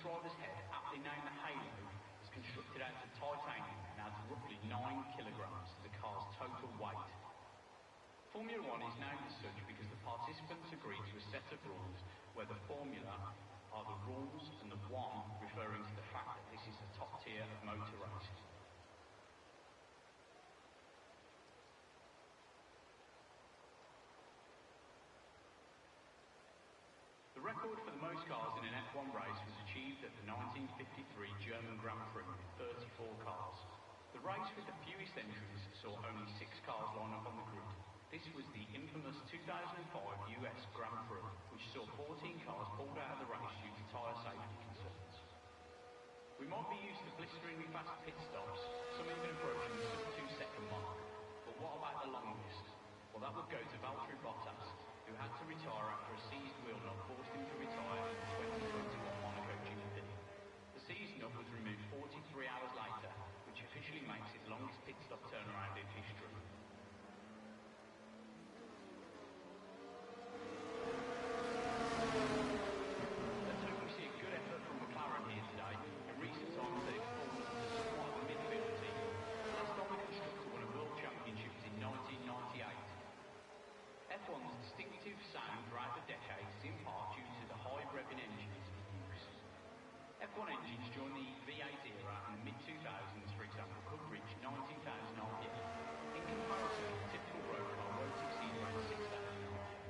driver's head, aptly named the Halo, is constructed out of titanium and adds roughly 9 kilograms to the car's total weight. Formula One is named as such because the participants agreed to a set of rules where the formula are the rules and the one referring to the fact that this is the top tier of motor racing. The record for the most cars in an F1 race was achieved at the 1953 German Grand Prix with 34 cars. The race with the fewest entries saw only 6 cars line up on the grid. This was the infamous 2005 US Grand Prix, which saw 14 cars pulled out of the race due to tyre safety concerns. We might be used to blisteringly fast pit stops, some even approaching the sub-2-second mark, but what about the longest? Well, that would go to Valtteri Bottas, who had to retire after a seized wheel nut forced him to retire in the 2021 Monaco GP. The seized nut was removed 43 hours later, which officially makes it the longest pit stop turnaround in history. Let's hope we see a good effort from McLaren here today. In recent times they've fallen to somewhat of a midfield team. Last time the constructor won a world championships in 1998. F1's distinctive sound throughout the decades is in part due to the high revving engines in use. F1 engines during the V8 era and the mid-2000s, for example, could reach 19,000 RPM. In comparison, a typical road car won't exceed around 6,000 RPM.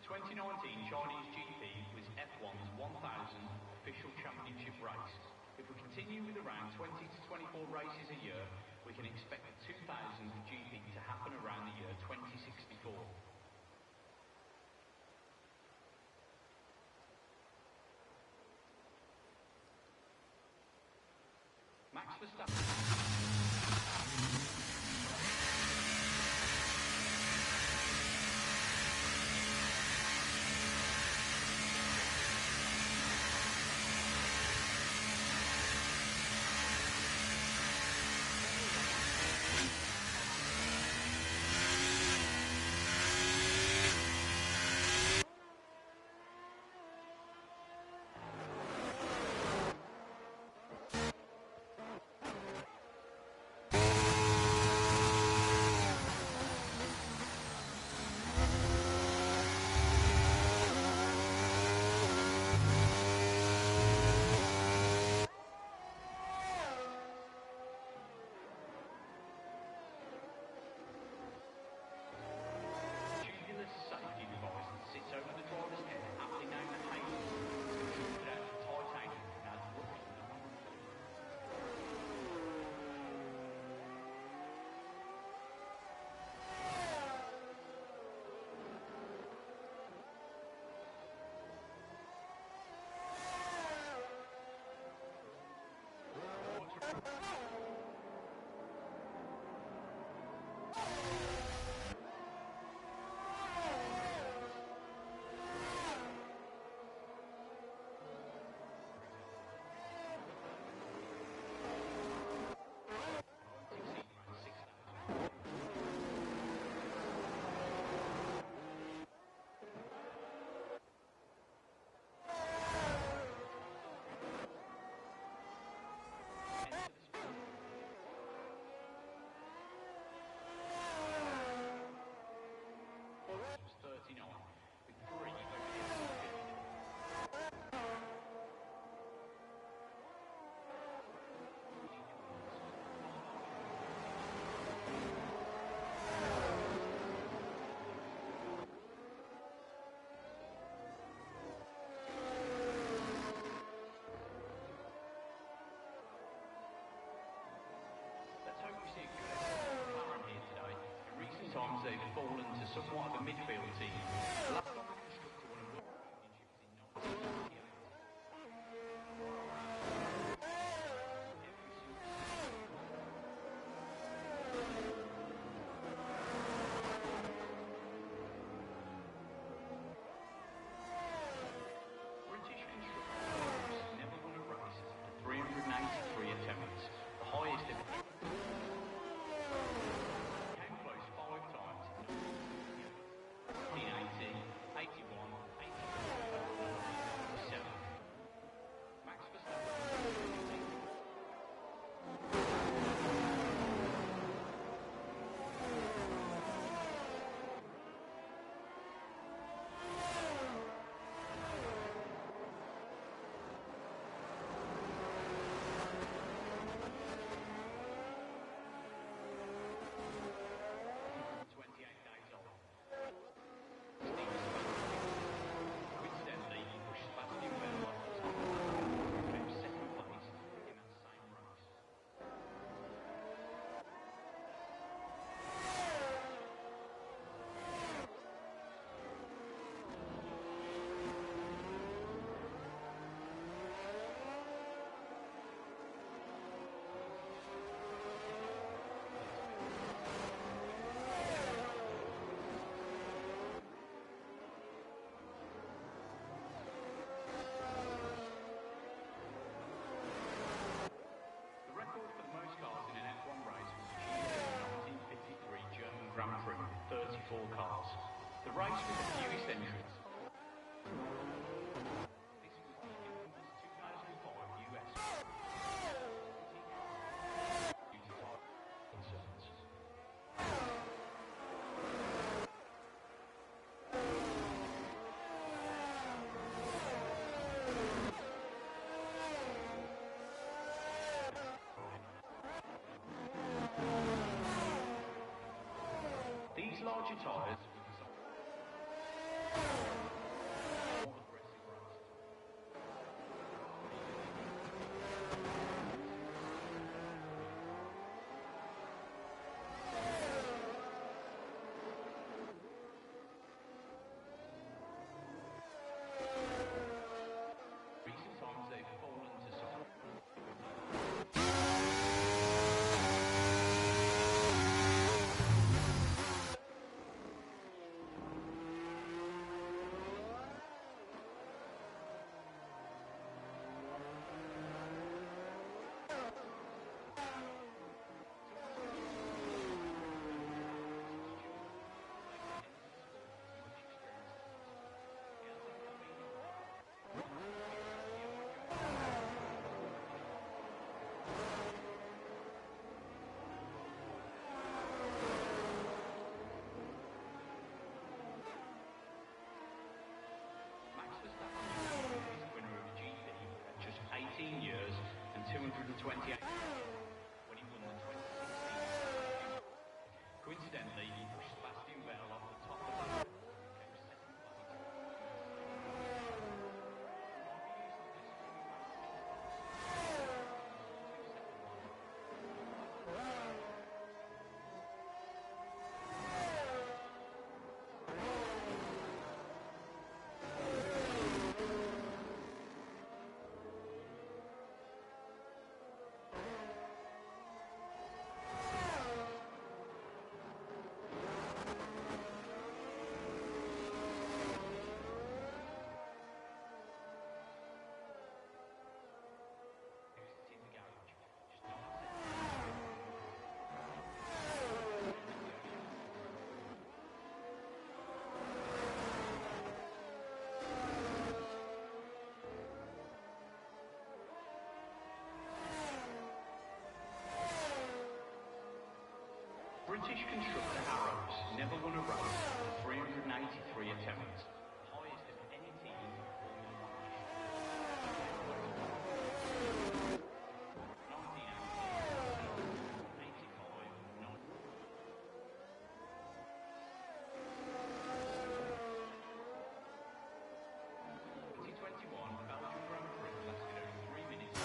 2019 Chinese GP was F1's 1,000th official championship race. If we continue with around 20 to 24 races a year, we can expect the 2000th GP to happen around the year 2064. Max Verstappen. Times they've fallen to somewhat of a midfield team. Last time the constructor won a world championships in 1998. British constructors never won a race after 383 attempts, the highest ever. 34 cars. The race with the fewest entrants. This was the infamous 2005 US. Due to tyre concerns. These larger tyres were designed for more aggressive racing. Recent times they've fallen to some. Max Verstappen is the winner of the GP at just 18 years and 228 when he won the 2016. Coincidentally, he pushed Sebastian Vettel off the top of the ladder and became second British constructor Arrows never won a race in 383 attempts, the highest of any team in Formula 1. 1985, 2021 Belgian Grand Prix lasted only 3 minutes.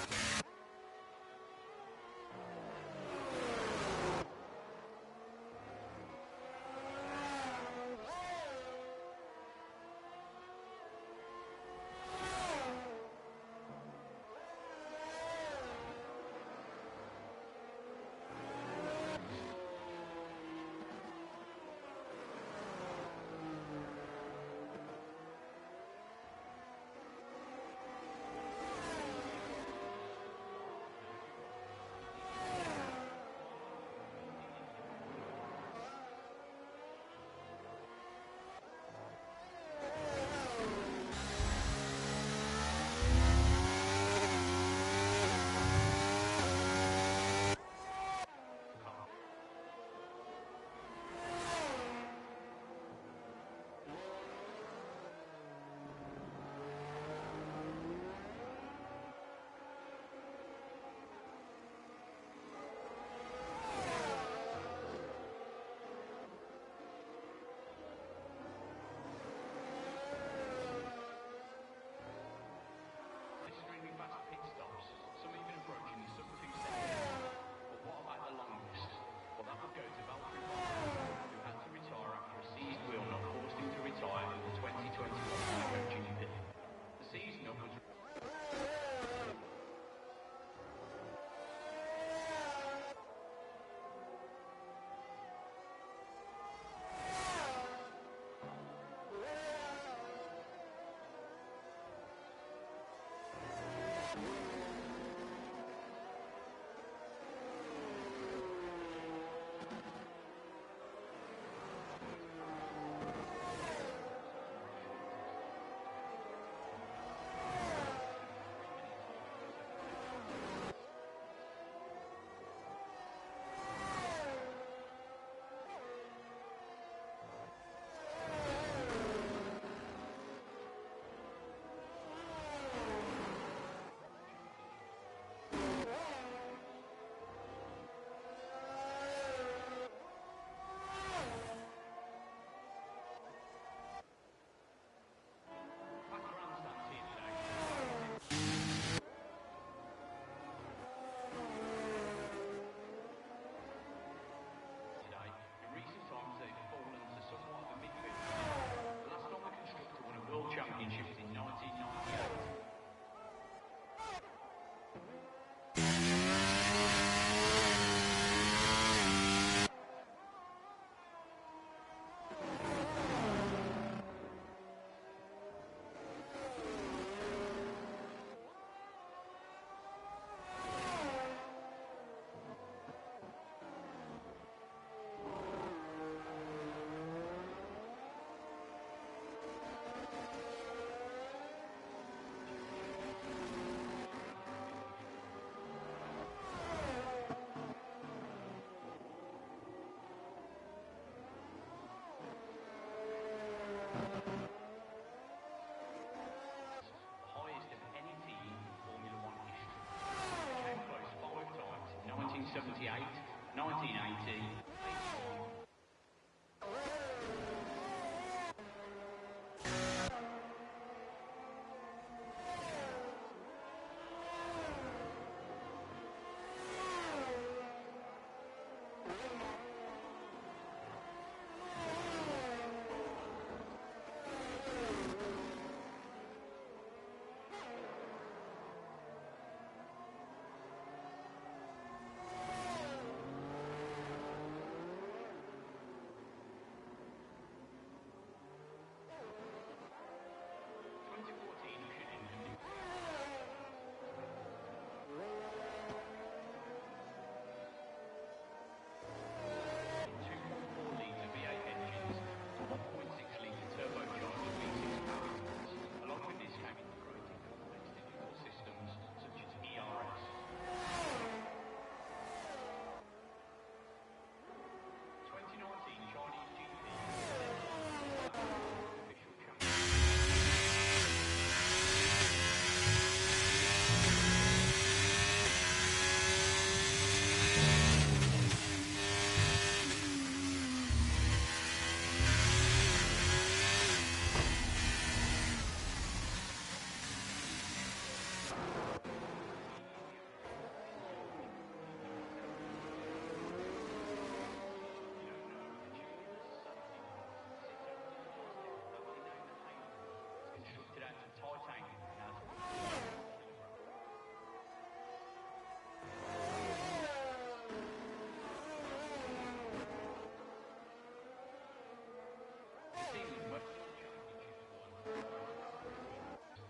1978, 1980, 81.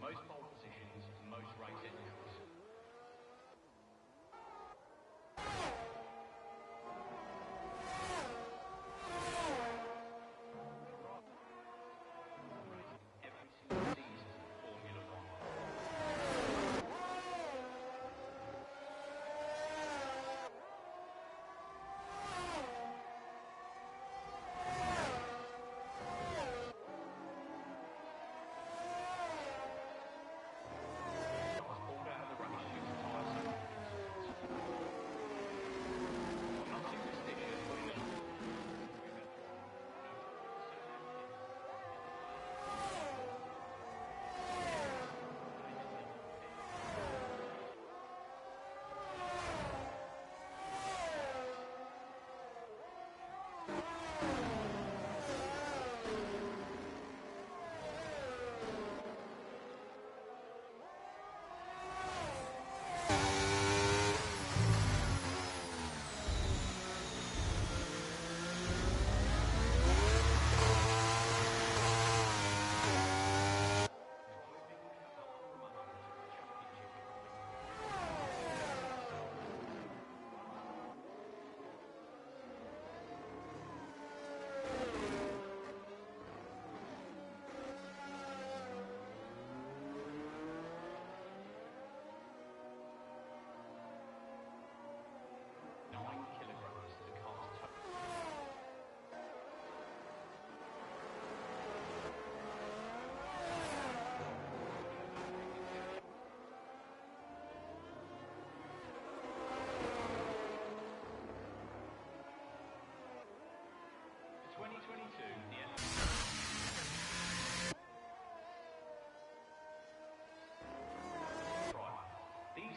Most pole positions, most race entries. Every single season of Formula One.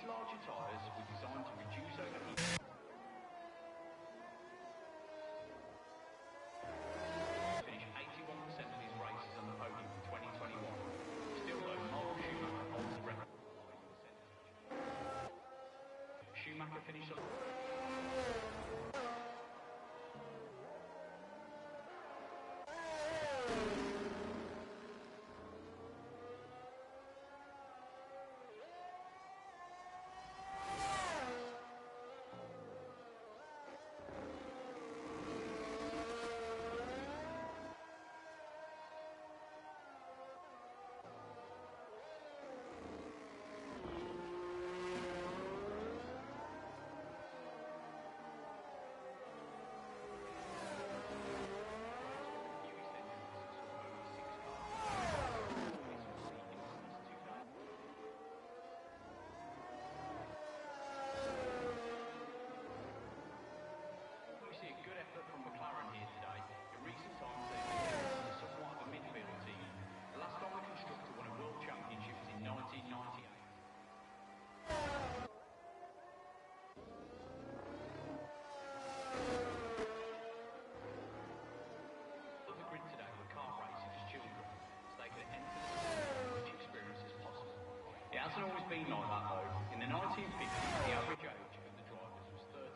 Larger tyres were designed to reduce overheating. Finished 81% of his races on the podium in 2021. Still though, Michael Schumacher holds the record. Schumacher finished on been like that though. In the 1950s, the average age of the drivers was 39.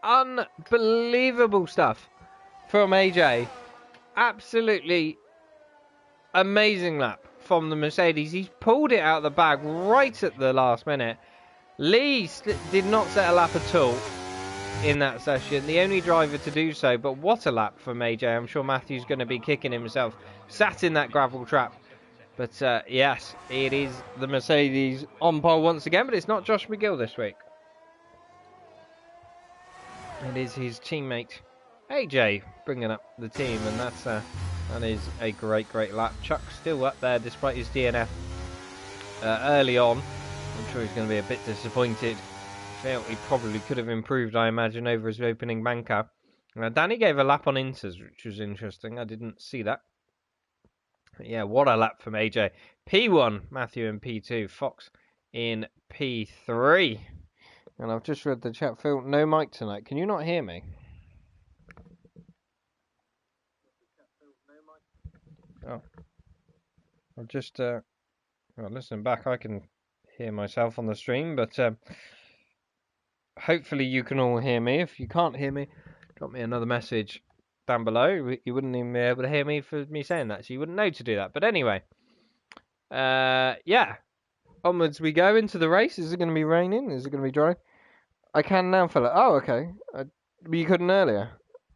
Unbelievable stuff from AJ. Absolutely amazing lap from the Mercedes. He's pulled it out of the bag right at the last minute. Lee did not set a lap at all in that session. The only driver to do so, but what a lap from AJ. I'm sure Matthew's going to be kicking himself. Sat in that gravel trap. But yes, it is the Mercedes on pole once again, but it's not Josh McGill this week. It is his teammate AJ bringing up the team, and that is a great lap. Chuck's still up there despite his DNF early on. I'm sure he's going to be a bit disappointed. Felt he probably could have improved, I imagine, over his opening banker. Danny gave a lap on Inters, which was interesting. I didn't see that. But yeah, what a lap from AJ. P1, Matthew in P2, Fox in P3. And I've just read the chat, Phil, no mic tonight. Can you not hear me? Oh. I'll just, listen back. I can hear myself on the stream, but hopefully you can all hear me. If you can't hear me, drop me another message down below. You wouldn't even be able to hear me for me saying that, so you wouldn't know to do that. But anyway, yeah. Onwards we go into the race. Is it going to be raining? Is it going to be dry? I can now, fella. Oh, okay. You couldn't earlier.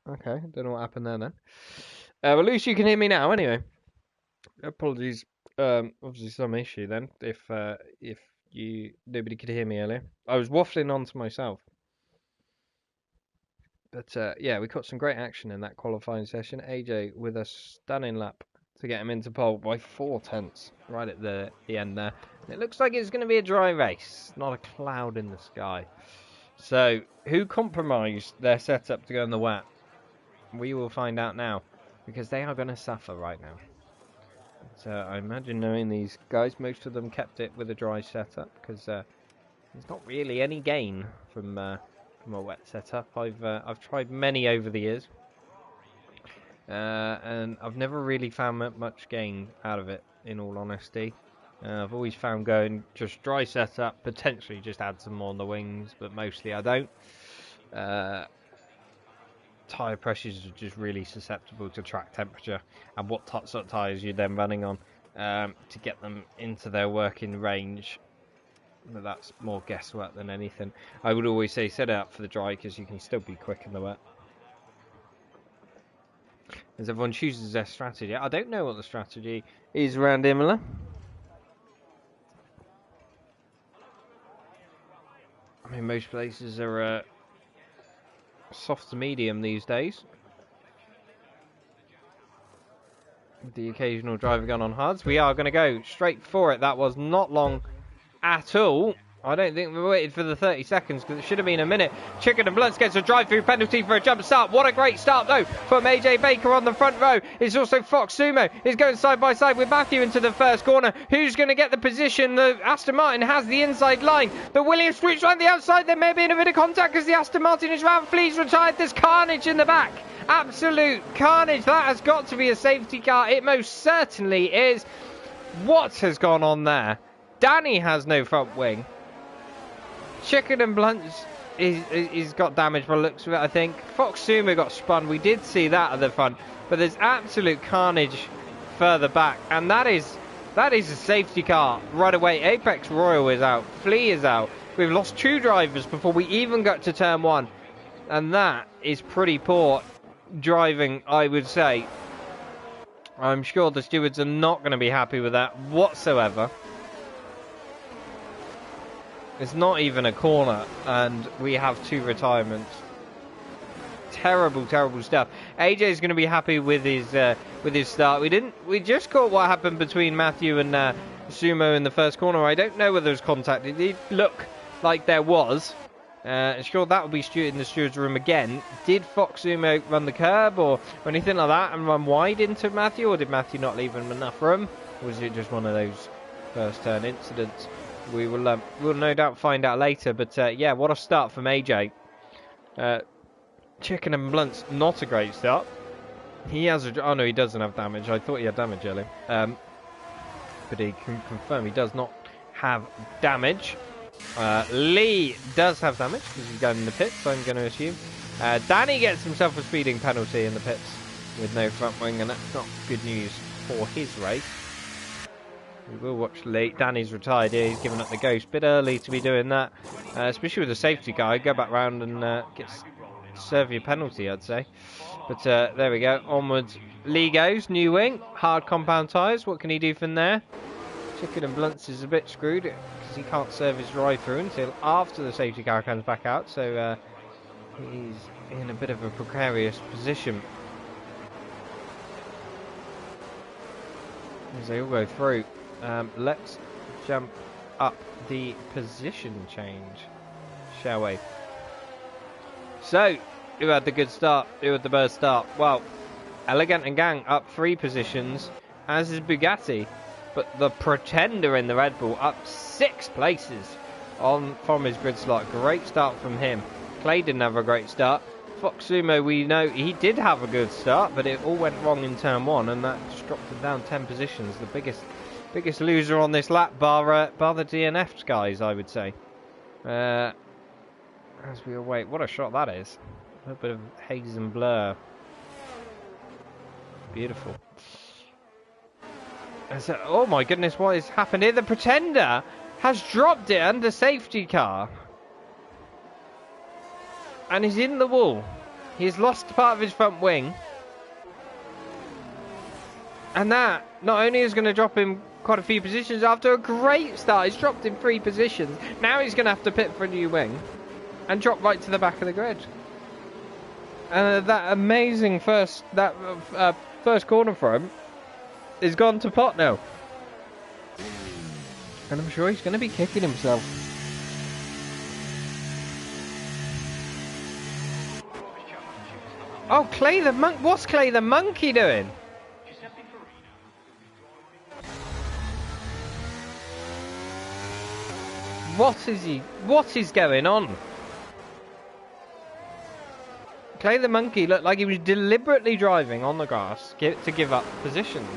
Okay, don't know what happened there then. Well, at least you can hear me now. Anyway, apologies. Obviously some issue then. If nobody could hear me earlier, I was waffling on to myself. But yeah, we got some great action in that qualifying session. AJ with a stunning lap to get him into pole by 4/10 right at the end there. And it looks like it's going to be a dry race, not a cloud in the sky. So, who compromised their setup to go in the wet? We will find out now, because they are going to suffer right now. So, I imagine knowing these guys, most of them kept it with a dry setup, because there's not really any gain from a wet setup. I've tried many over the years, and I've never really found much gain out of it, in all honesty. I've always found going just dry setup, potentially just add some more on the wings, but mostly I don't. Tyre pressures are just really susceptible to track temperature and what sort of tyres you're then running on to get them into their working range. But that's more guesswork than anything. I would always say set it up for the dry, because you can still be quick in the wet. As everyone chooses their strategy. I don't know what the strategy is around Imola. I mean, most places are soft to medium these days. With the occasional driver gun on hards. We are going to go straight for it. That was not long at all. I don't think we waited for the 30 seconds, because it should have been a minute. Chicken and Blunts gets a drive-through penalty for a jump start. What a great start, though, from AJ Baker on the front row. It's also Fox Sumo is going side by side with Matthew into the first corner. Who's going to get the position? The Aston Martin has the inside line. The Williams switch around the outside. There may have been a bit of contact because the Aston Martin is round. Flea's retired. There's carnage in the back. Absolute carnage. That has got to be a safety car. It most certainly is. What has gone on there? Danny has no front wing. Chicken and Blunts He's got damage by the looks of it, I think. Fox Sumo got spun. We did see that at the front. But there's absolute carnage further back. And that is a safety car right away. Apex Royal is out. Flea is out. We've lost 2 drivers before we even got to turn 1. And that is pretty poor driving, I would say. I'm sure the stewards are not going to be happy with that whatsoever. It's not even a corner, and we have 2 retirements. Terrible, terrible stuff. AJ is going to be happy with his start. We just caught what happened between Matthew and Sumo in the first corner. I don't know whether there was contact. It did look like there was. Sure, that will be in the steward's room again. Did Fox Sumo run the curb or anything like that and run wide into Matthew, or did Matthew not leave him enough room? Or was it just one of those first turn incidents? We'll no doubt find out later. But yeah, what a start from AJ. Chicken and Blunt's not a great start. He has oh no, he doesn't have damage. I thought he had damage earlier. But he can confirm he does not have damage. Lee does have damage because he's going in the pits, I'm going to assume. Danny gets himself a speeding penalty in the pits with no front wing, and that's not good news for his race. We will watch Lee. Danny's retired here. He's given up the ghost. Bit early to be doing that, especially with a safety guy. Go back round and serve your penalty, I'd say. But there we go. Onwards. Lee goes. New wing. Hard compound tyres. What can he do from there? Chicken and Blunts is a bit screwed because he can't serve his ride through until after the safety car comes back out. So he's in a bit of a precarious position as they all go through. Let's jump up the position change, shall we? So, who had the good start? Who had the best start? Well, Elegant and Gang up 3 positions, as is Bugatti. But the Pretender in the Red Bull up 6 places from his grid slot. Great start from him. Clay didn't have a great start. Fox Sumo, we know he did have a good start, but it all went wrong in turn 1, and that just dropped him down 10 positions. The biggest loser on this lap, bar the DNF guys, I would say. As we await, what a shot that is. A little bit of haze and blur. Beautiful. So, oh my goodness, what has happened here? The Pretender has dropped it under safety car. And he's in the wall. He's lost part of his front wing. And that not only is going to drop him quite a few positions after a great start. He's dropped him 3 positions. Now he's going to have to pit for a new wing. And drop right to the back of the grid. And that amazing first corner for him is gone to pot now. And I'm sure he's going to be kicking himself. Oh, Clay the Monk. What's Clay the Monkey doing? What is going on? Clay the Monkey looked like he was deliberately driving on the grass to give up positions.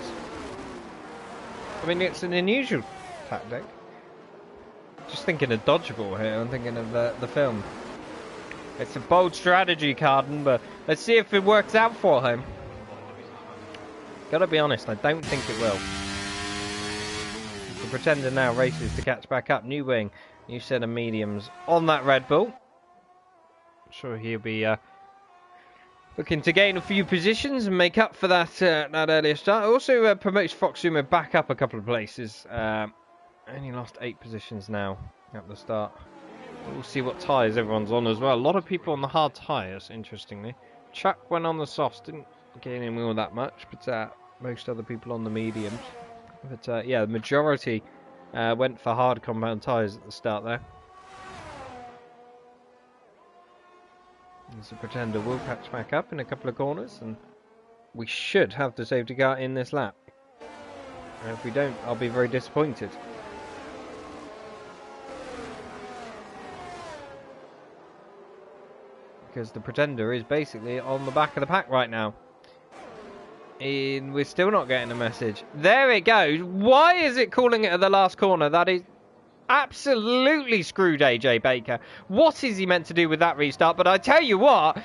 I mean, it's an unusual tactic. Just thinking of Dodgeball here. I'm thinking of the film. It's a bold strategy, Carden, but let's see if it works out for him. Gotta be honest, I don't think it will. The Pretender now races to catch back up. New wing, new set of mediums on that Red Bull. I'm sure he'll be looking to gain a few positions and make up for that that earlier start. Also promotes Fox Sumo back up a couple of places. Only lost 8 positions now at the start. We'll see what tyres everyone's on as well. A lot of people on the hard tyres, interestingly. Chuck went on the softs, didn't gain in all that much, but most other people on the mediums. But yeah, the majority went for hard compound tyres at the start there. As the Pretender will catch back up in a couple of corners, and we should have the safety car in this lap. And if we don't, I'll be very disappointed. Because the Pretender is basically on the back of the pack right now. And we're still not getting a message. There it goes. Why is it calling it at the last corner? That is... absolutely screwed AJ Baker. What is he meant to do with that restart? But I tell you what,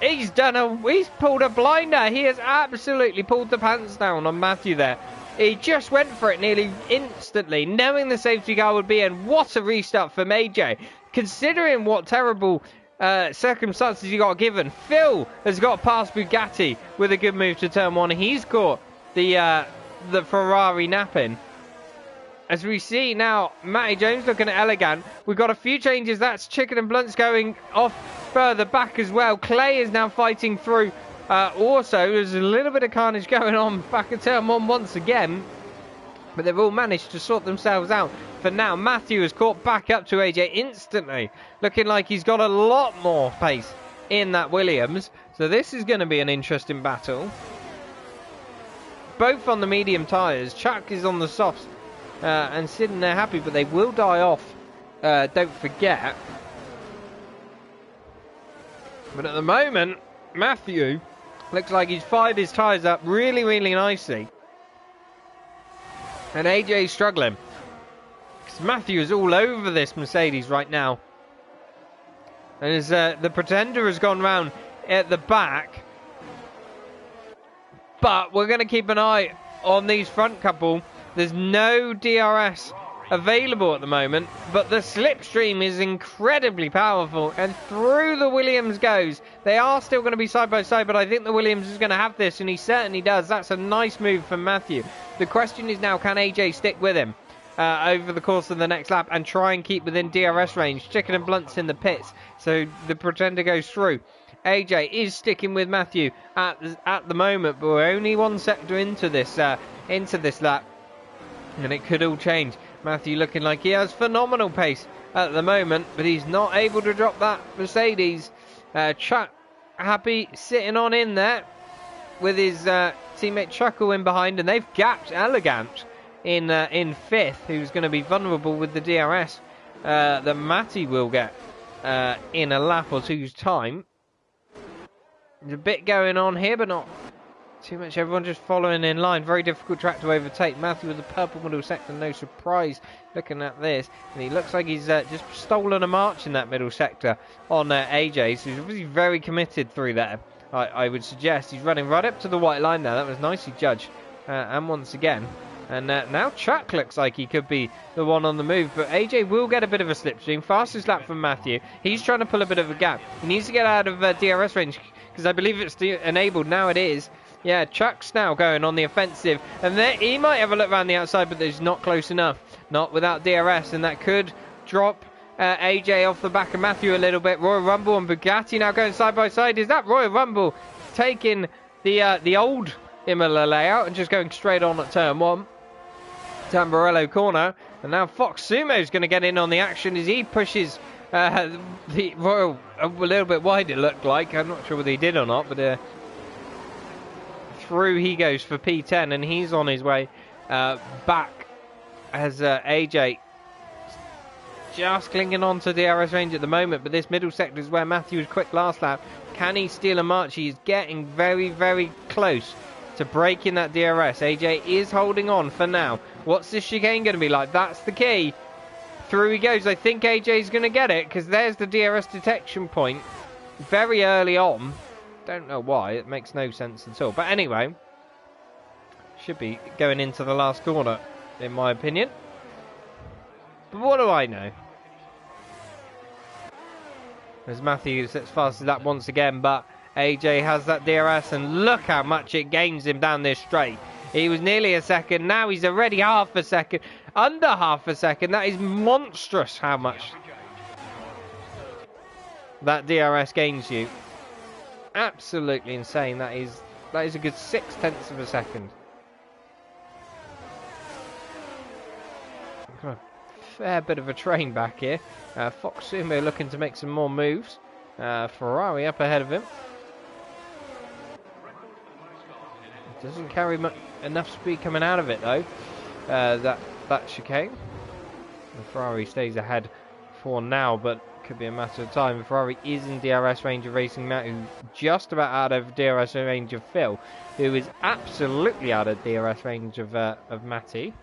he's pulled a blinder. He has absolutely pulled the pants down on Matthew there. He just went for it nearly instantly, knowing the safety car would be in. What a restart from AJ. Considering what terrible circumstances he got given. Phil has got past Bugatti with a good move to turn one. He's caught the Ferrari napping. As we see now, Matty Jones looking at Elegant. We've got a few changes. That's Chicken and Blunts going off further back as well. Clay is now fighting through. Also, there's a little bit of carnage going on back at turn one once again. But they've all managed to sort themselves out. For now, Matthew has caught back up to AJ instantly. Looking like he's got a lot more pace in that Williams. So this is going to be an interesting battle. Both on the medium tyres. Chuck is on the softs. And sitting there happy, but they will die off. Don't forget. But at the moment, Matthew looks like he's fired his tyres up really, really nicely. And AJ's struggling. Because Matthew is all over this Mercedes right now. And as the Pretender has gone round at the back. But we're going to keep an eye on these front couple. There's no DRS available at the moment, but the slipstream is incredibly powerful, and through the Williams goes. They are still going to be side by side, but I think the Williams is going to have this, and he certainly does. That's a nice move from Matthew. The question is now, can AJ stick with him over the course of the next lap and try and keep within DRS range? Chicken and Blunt's in the pits, so the Pretender goes through. AJ is sticking with Matthew at the moment, but we're only one sector into this lap, and it could all change. Matthew looking like he has phenomenal pace at the moment, but he's not able to drop that Mercedes. Chuck happy sitting on in there with his teammate Chuckle in behind, and they've gapped Elegant in fifth, who's going to be vulnerable with the DRS that Matty will get in a lap or two's time. There's a bit going on here, but not too much. Everyone just following in line. Very difficult track to overtake. Matthew with the purple middle sector, no surprise looking at this. And he looks like he's just stolen a march in that middle sector on AJ. So he's obviously very committed through there. I would suggest he's running right up to the white line there. That was nicely judged. And once again. And now Chuck looks like he could be the one on the move. But AJ will get a bit of a slipstream. Fastest lap from Matthew. He's trying to pull a bit of a gap. He needs to get out of DRS range, because I believe it's enabled. Now it is. Yeah, Chuck's now going on the offensive. And there, he might have a look around the outside, but he's not close enough. Not without DRS. And that could drop AJ off the back of Matthew a little bit. Royal Rumble and Bugatti now going side by side. Is that Royal Rumble taking the old Imola layout and just going straight on at turn one? Tamburello corner. And now Fox Sumo's going to get in on the action as he pushes the Royal a little bit wide, it looked like. I'm not sure whether he did or not, but through he goes for P10, and he's on his way back as AJ just clinging on to DRS range at the moment. But this middle sector is where Matthew was quick last lap. Can he steal a march? He's getting very, very close to breaking that DRS. AJ is holding on for now. What's this chicane going to be like? That's the key. Through he goes. I think AJ's going to get it, because there's the DRS detection point very early on. Don't know why. It makes no sense at all. But anyway, should be going into the last corner, in my opinion. But what do I know? As Matthew sets fast as that once again, but AJ has that DRS, and look how much it gains him down this straight. He was nearly a second. Now he's already half a second. Under half a second. That is monstrous how much that DRS gains you. Absolutely insane. That is a good 0.6 of a second. Got a fair bit of a train back here. Fox Sumo looking to make some more moves. Ferrari up ahead of him. Doesn't carry enough speed coming out of it though. That chicane. The Ferrari stays ahead for now, but could be a matter of time. Ferrari is in DRS range of Racing Matt, who's just about out of DRS range of Phil, who is absolutely out of DRS range of Matty.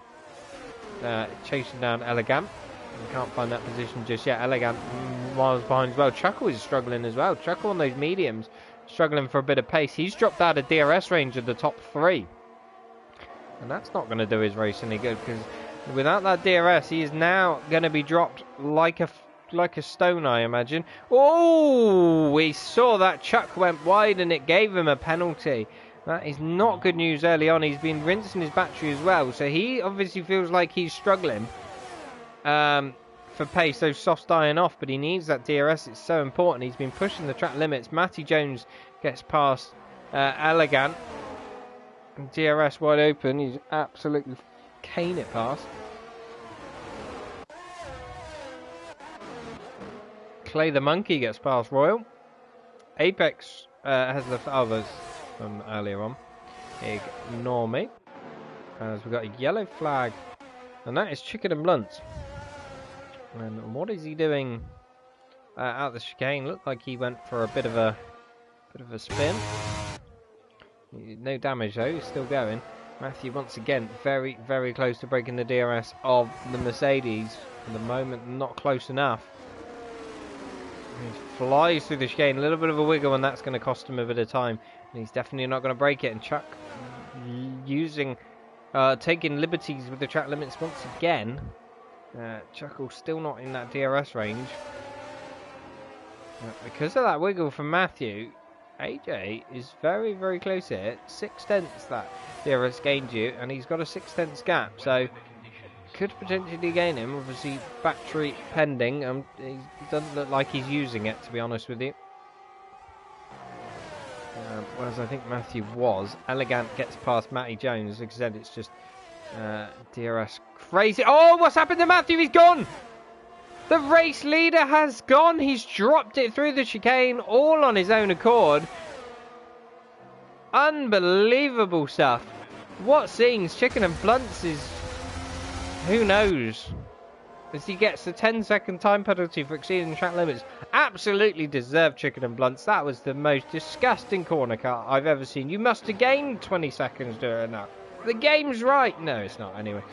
Chasing down Elegant. Can't find that position just yet. Elegant miles behind as well. Chuckle is struggling as well. Chuckle on those mediums, struggling for a bit of pace. He's dropped out of DRS range of the top 3. And that's not going to do his race any good, because without that DRS, he is now going to be dropped like a stone, I imagine. Oh, we saw that Chuck went wide and it gave him a penalty. That is not good news early on. He's been rinsing his battery as well, so he obviously feels like he's struggling for pace. Those softs dying off, but he needs that DRS. It's so important. He's been pushing the track limits. Matty Jones gets past Elegant. DRS wide open. He's absolutely cane it past. Clay the Monkey gets past Royal. Apex has the others from earlier on. Ignore me. As we've got a yellow flag, and that is Chicken and Blunt. And what is he doing out the chicane? Looked like he went for a bit of a spin. No damage though, he's still going. Matthew once again very, very close to breaking the DRS of the Mercedes. At the moment, not close enough. He flies through the chicane, a little bit of a wiggle, and that's going to cost him a bit of time. And he's definitely not going to break it. And Chuck taking liberties with the track limits once again. Chuckle still not in that DRS range. Because of that wiggle from Matthew, AJ is very, very close here. 6/10 that DRS gained you, and he's got a 6/10 gap, so could potentially gain him. Obviously, battery pending. He doesn't look like he's using it, to be honest with you. Whereas I think Matthew was. Elegant gets past Matty Jones. Like I said, it's just DRS crazy. Oh, what's happened to Matthew? He's gone! The race leader has gone. He's dropped it through the chicane all on his own accord. Unbelievable stuff. What scenes? Chicken and Blunts is... who knows? As he gets the 10-second time penalty for exceeding track limits. Absolutely deserved, Chicken and Blunts. That was the most disgusting corner cut I've ever seen. You must have gained 20 seconds doing that. The game's right. No, it's not. Anyway,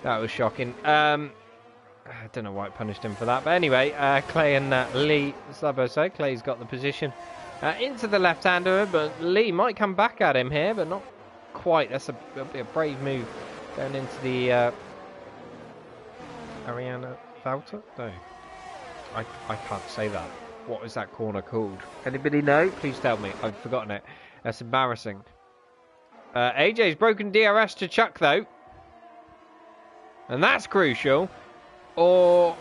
that was shocking. I don't know why it punished him for that. But anyway, Clay and Lee, Slabo, Clay's got the position into the left-hander, but Lee might come back at him here, but not quite. That's a brave move going into the Ariana Valter? No. I can't say that. What is that corner called? Anybody know? Please tell me. I've forgotten it. That's embarrassing. AJ's broken DRS to Chuck, though. And that's crucial. Or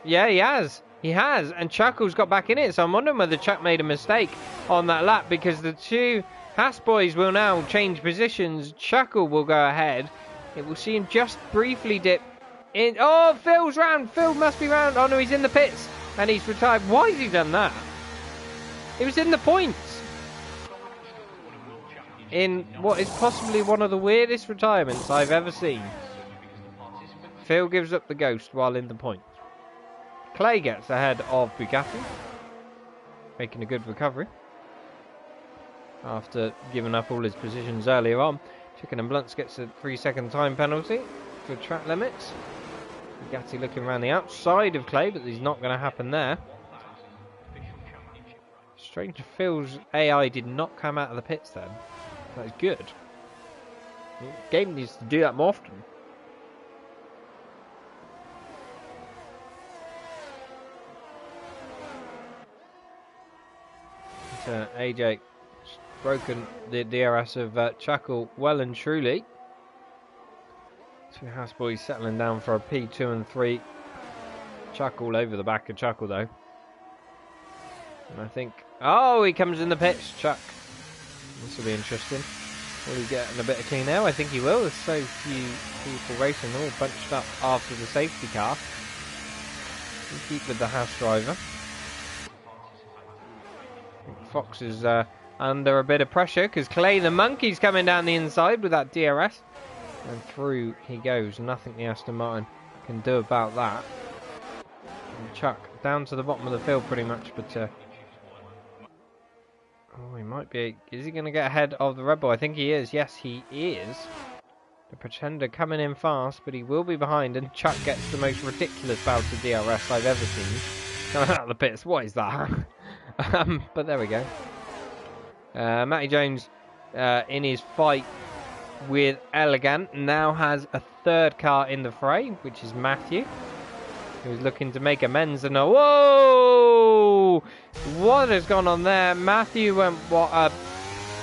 yeah, he has. He has. And Chuckle's got back in it. So I'm wondering whether Chuck made a mistake on that lap, because the two Haas boys will now change positions. Chuckle will go ahead. It will see him just briefly dip in. Oh, Phil's round. Phil must be round. Oh no, he's in the pits. And he's retired. Why has he done that? He was in the points. In what is possibly one of the weirdest retirements I've ever seen. Phil gives up the ghost while in the points. Clay gets ahead of Bugatti, making a good recovery after giving up all his positions earlier on. Chicken and Blunts gets a 3-second time penalty for track limits. Bugatti looking around the outside of Clay, but he's not going to happen there. Strange, Phil's AI did not come out of the pits then. That's good. The game needs to do that more often. AJ broken the DRS of Chuckle well and truly. Two House boys settling down for a P2 and 3. Chuckle all over the back of Chuckle though. And I think... oh, he comes in the pits, Chuck. This will be interesting. Will he get in a bit of clean air? I think he will. There's so few people racing, all bunched up after the safety car. We'll keep with the House driver. Fox is under a bit of pressure because Clay the Monkey's coming down the inside with that DRS. And through he goes. Nothing the Aston Martin can do about that. And Chuck down to the bottom of the field pretty much, but oh, he might be. Is he going to get ahead of the Red Bull? I think he is. Yes, he is. The Pretender coming in fast, but he will be behind, and Chuck gets the most ridiculous bout of DRS I've ever seen. Coming out of the pits, what is that? But there we go. Matty Jones, in his fight with Elegant, now has a third car in the fray, which is Matthew, who's looking to make amends. And whoa! What has gone on there? Matthew went wide.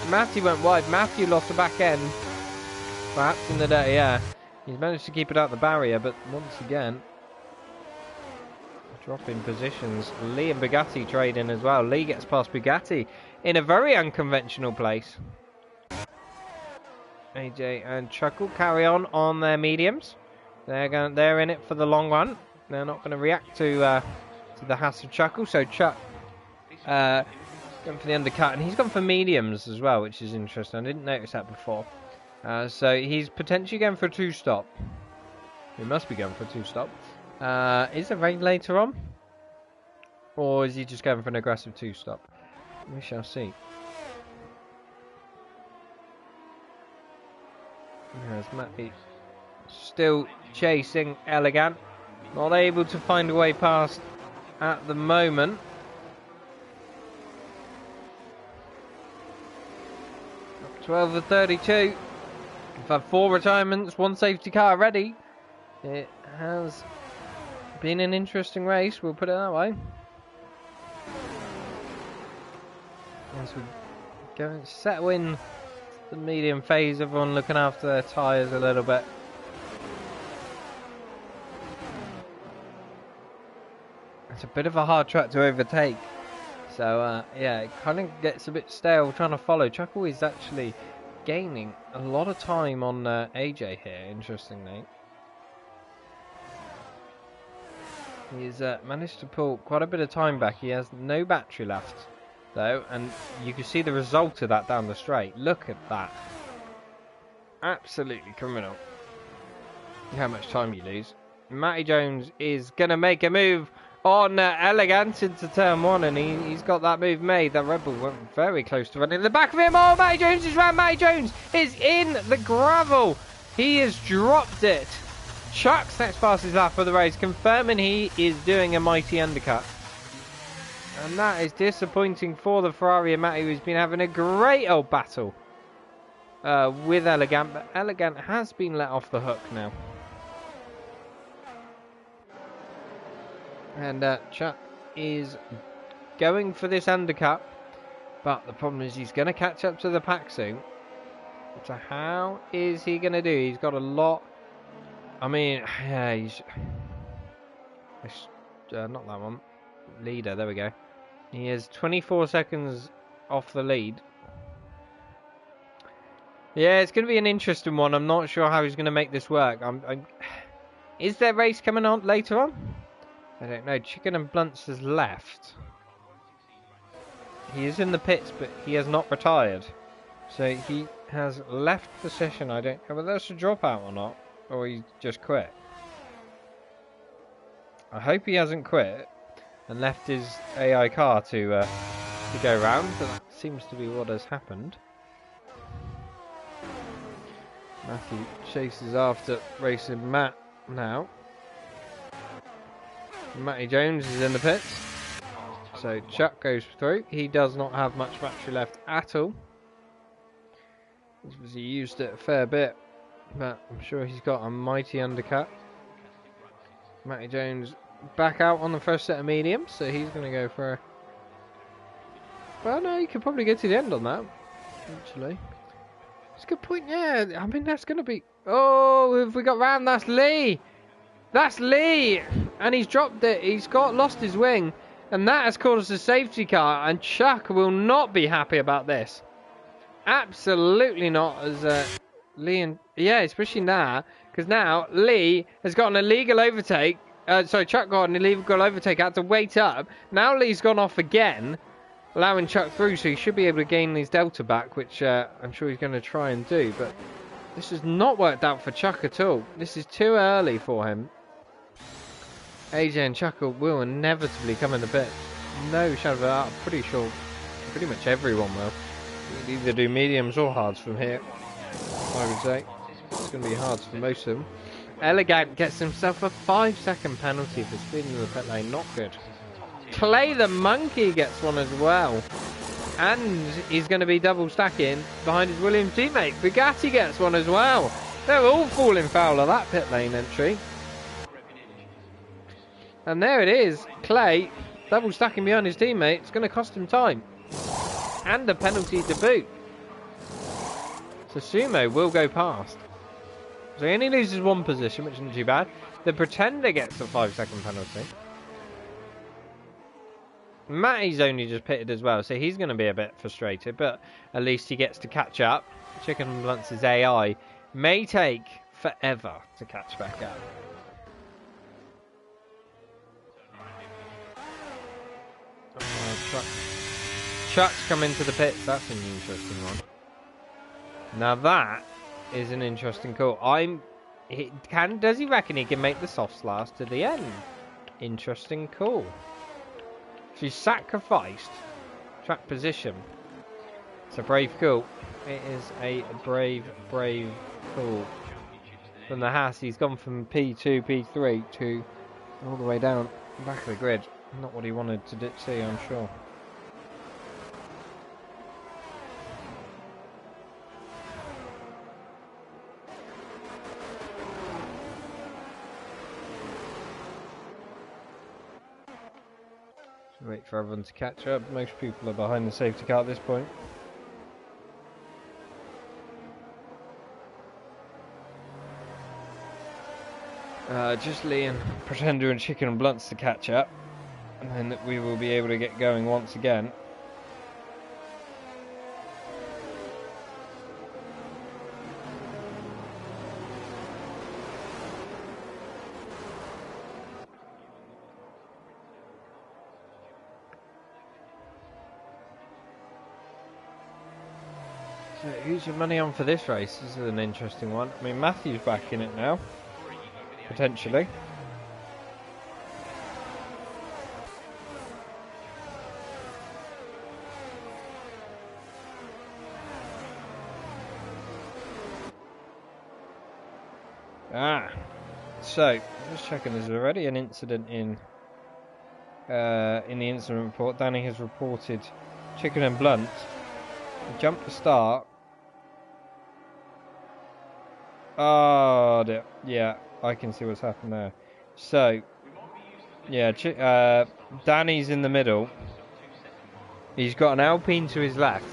Matthew lost the back end. Perhaps in the day, yeah. He's managed to keep it out the barrier, but once again, dropping positions. Lee and Bugatti trade in as well. Lee gets past Bugatti in a very unconventional place. AJ and Chuckle carry on their mediums. They're in it for the long run. They're not going to react to the Hass of Chuckle. So Chuck going for the undercut, and he's gone for mediums as well, which is interesting. I didn't notice that before. So he's potentially going for a two-stop. He must be going for a two-stop. Is it rain later on? Or is he just going for an aggressive two-stop? We shall see. There's Matty still chasing Elegant. Not able to find a way past at the moment. 12 of 32. We've had 4 retirements, 1 safety car ready. It has been an interesting race, we'll put it that way. As we go and settle in the medium phase, everyone looking after their tyres a little bit. It's a bit of a hard track to overtake. So, yeah, it kind of gets a bit stale trying to follow. Chuckle is actually gaining a lot of time on AJ here, interestingly. He's managed to pull quite a bit of time back. He has no battery left, though, and you can see the result of that down the straight. Look at that. Absolutely criminal. How much time you lose. Matty Jones is going to make a move on Elegant into turn 1, and he's got that move made. That Red Bull went very close to running in the back of him. Oh, Matty Jones is round. Matty Jones is in the gravel. He has dropped it. Chuck's next fastest lap of the race, confirming he is doing a mighty undercut. And that is disappointing for the Ferrari and Matty, who's been having a great old battle with Elegant, but Elegant has been let off the hook now. And Chuck is going for this undercut, but the problem is he's going to catch up to the pack soon. So how is he going to do? He's got a lot. I mean, yeah, he's not that one. Leader, there we go. He is 24 seconds off the lead. Yeah, it's going to be an interesting one. I'm not sure how he's going to make this work. Is there race coming on later on? I don't know. Chicken and Blunts has left. He is in the pits, but he has not retired. So he has left the session. I don't know whether that's a dropout or not, or he just quit. I hope he hasn't quit and left his AI car to go round, but that seems to be what has happened. Matthew chases after racing Matt now. Matty Jones is in the pits. So Chuck goes through. He does not have much battery left at all. He used it a fair bit, but I'm sure he's got a mighty undercut. Matty Jones back out on the first set of mediums, so he's going to go for a... Well, no, he could probably get to the end on that, actually. It's a good point, yeah. I mean, that's going to be... Oh, if we got round, that's Lee! That's Lee! And he's dropped it. He's lost his wing. And that has caused a safety car. And Chuck will not be happy about this. Absolutely not. As Lee and... Yeah, especially now. Because now Lee has got an illegal overtake. Chuck got an illegal overtake. Had to wait up. Now Lee's gone off again, allowing Chuck through. So he should be able to gain his delta back, which I'm sure he's going to try and do. But this has not worked out for Chuck at all. This is too early for him. AJ and Chuck will inevitably come in the pit. No shadow of a doubt. I'm pretty sure pretty much everyone will. We'll either do mediums or hards from here, I would say. It's going to be hard for most of them. Elegant gets himself a 5-second penalty for speeding in the pit lane. Not good. Clay the Monkey gets one as well. And he's going to be double stacking behind his Williams teammate. Bugatti gets one as well. They're all falling foul of that pit lane entry. And there it is. Clay double stacking behind his teammate. It's going to cost him time. And a penalty to boot. So Sumo will go past. So he only loses one position, which isn't too bad. The Pretender gets a 5-second penalty. Matty's only just pitted as well, so he's going to be a bit frustrated, but at least he gets to catch up. Chicken and Blunts' AI may take forever to catch back up. Oh, Chuck's come into the pits. That's an interesting one. Now that is an interesting call. Does he reckon he can make the softs last to the end? Interesting call. She's sacrificed track position. It's a brave call. It is a brave call. From the Haas, he's gone from P2, P3 to all the way down back of the grid. Not what he wanted to see, I'm sure. Wait for everyone to catch up. Most people are behind the safety car at this point. Just Lee and Pretender and Chicken and Blunts to catch up, and then we will be able to get going once again. So who's your money on for this race? This is an interesting one. I mean, Matthew's back in it now, potentially. So just checking. There's already an incident in the incident report. Danny has reported Chicken and Blunt. Jump to start. Oh dear. Yeah, I can see what's happened there. So, yeah, Danny's in the middle. He's got an Alpine to his left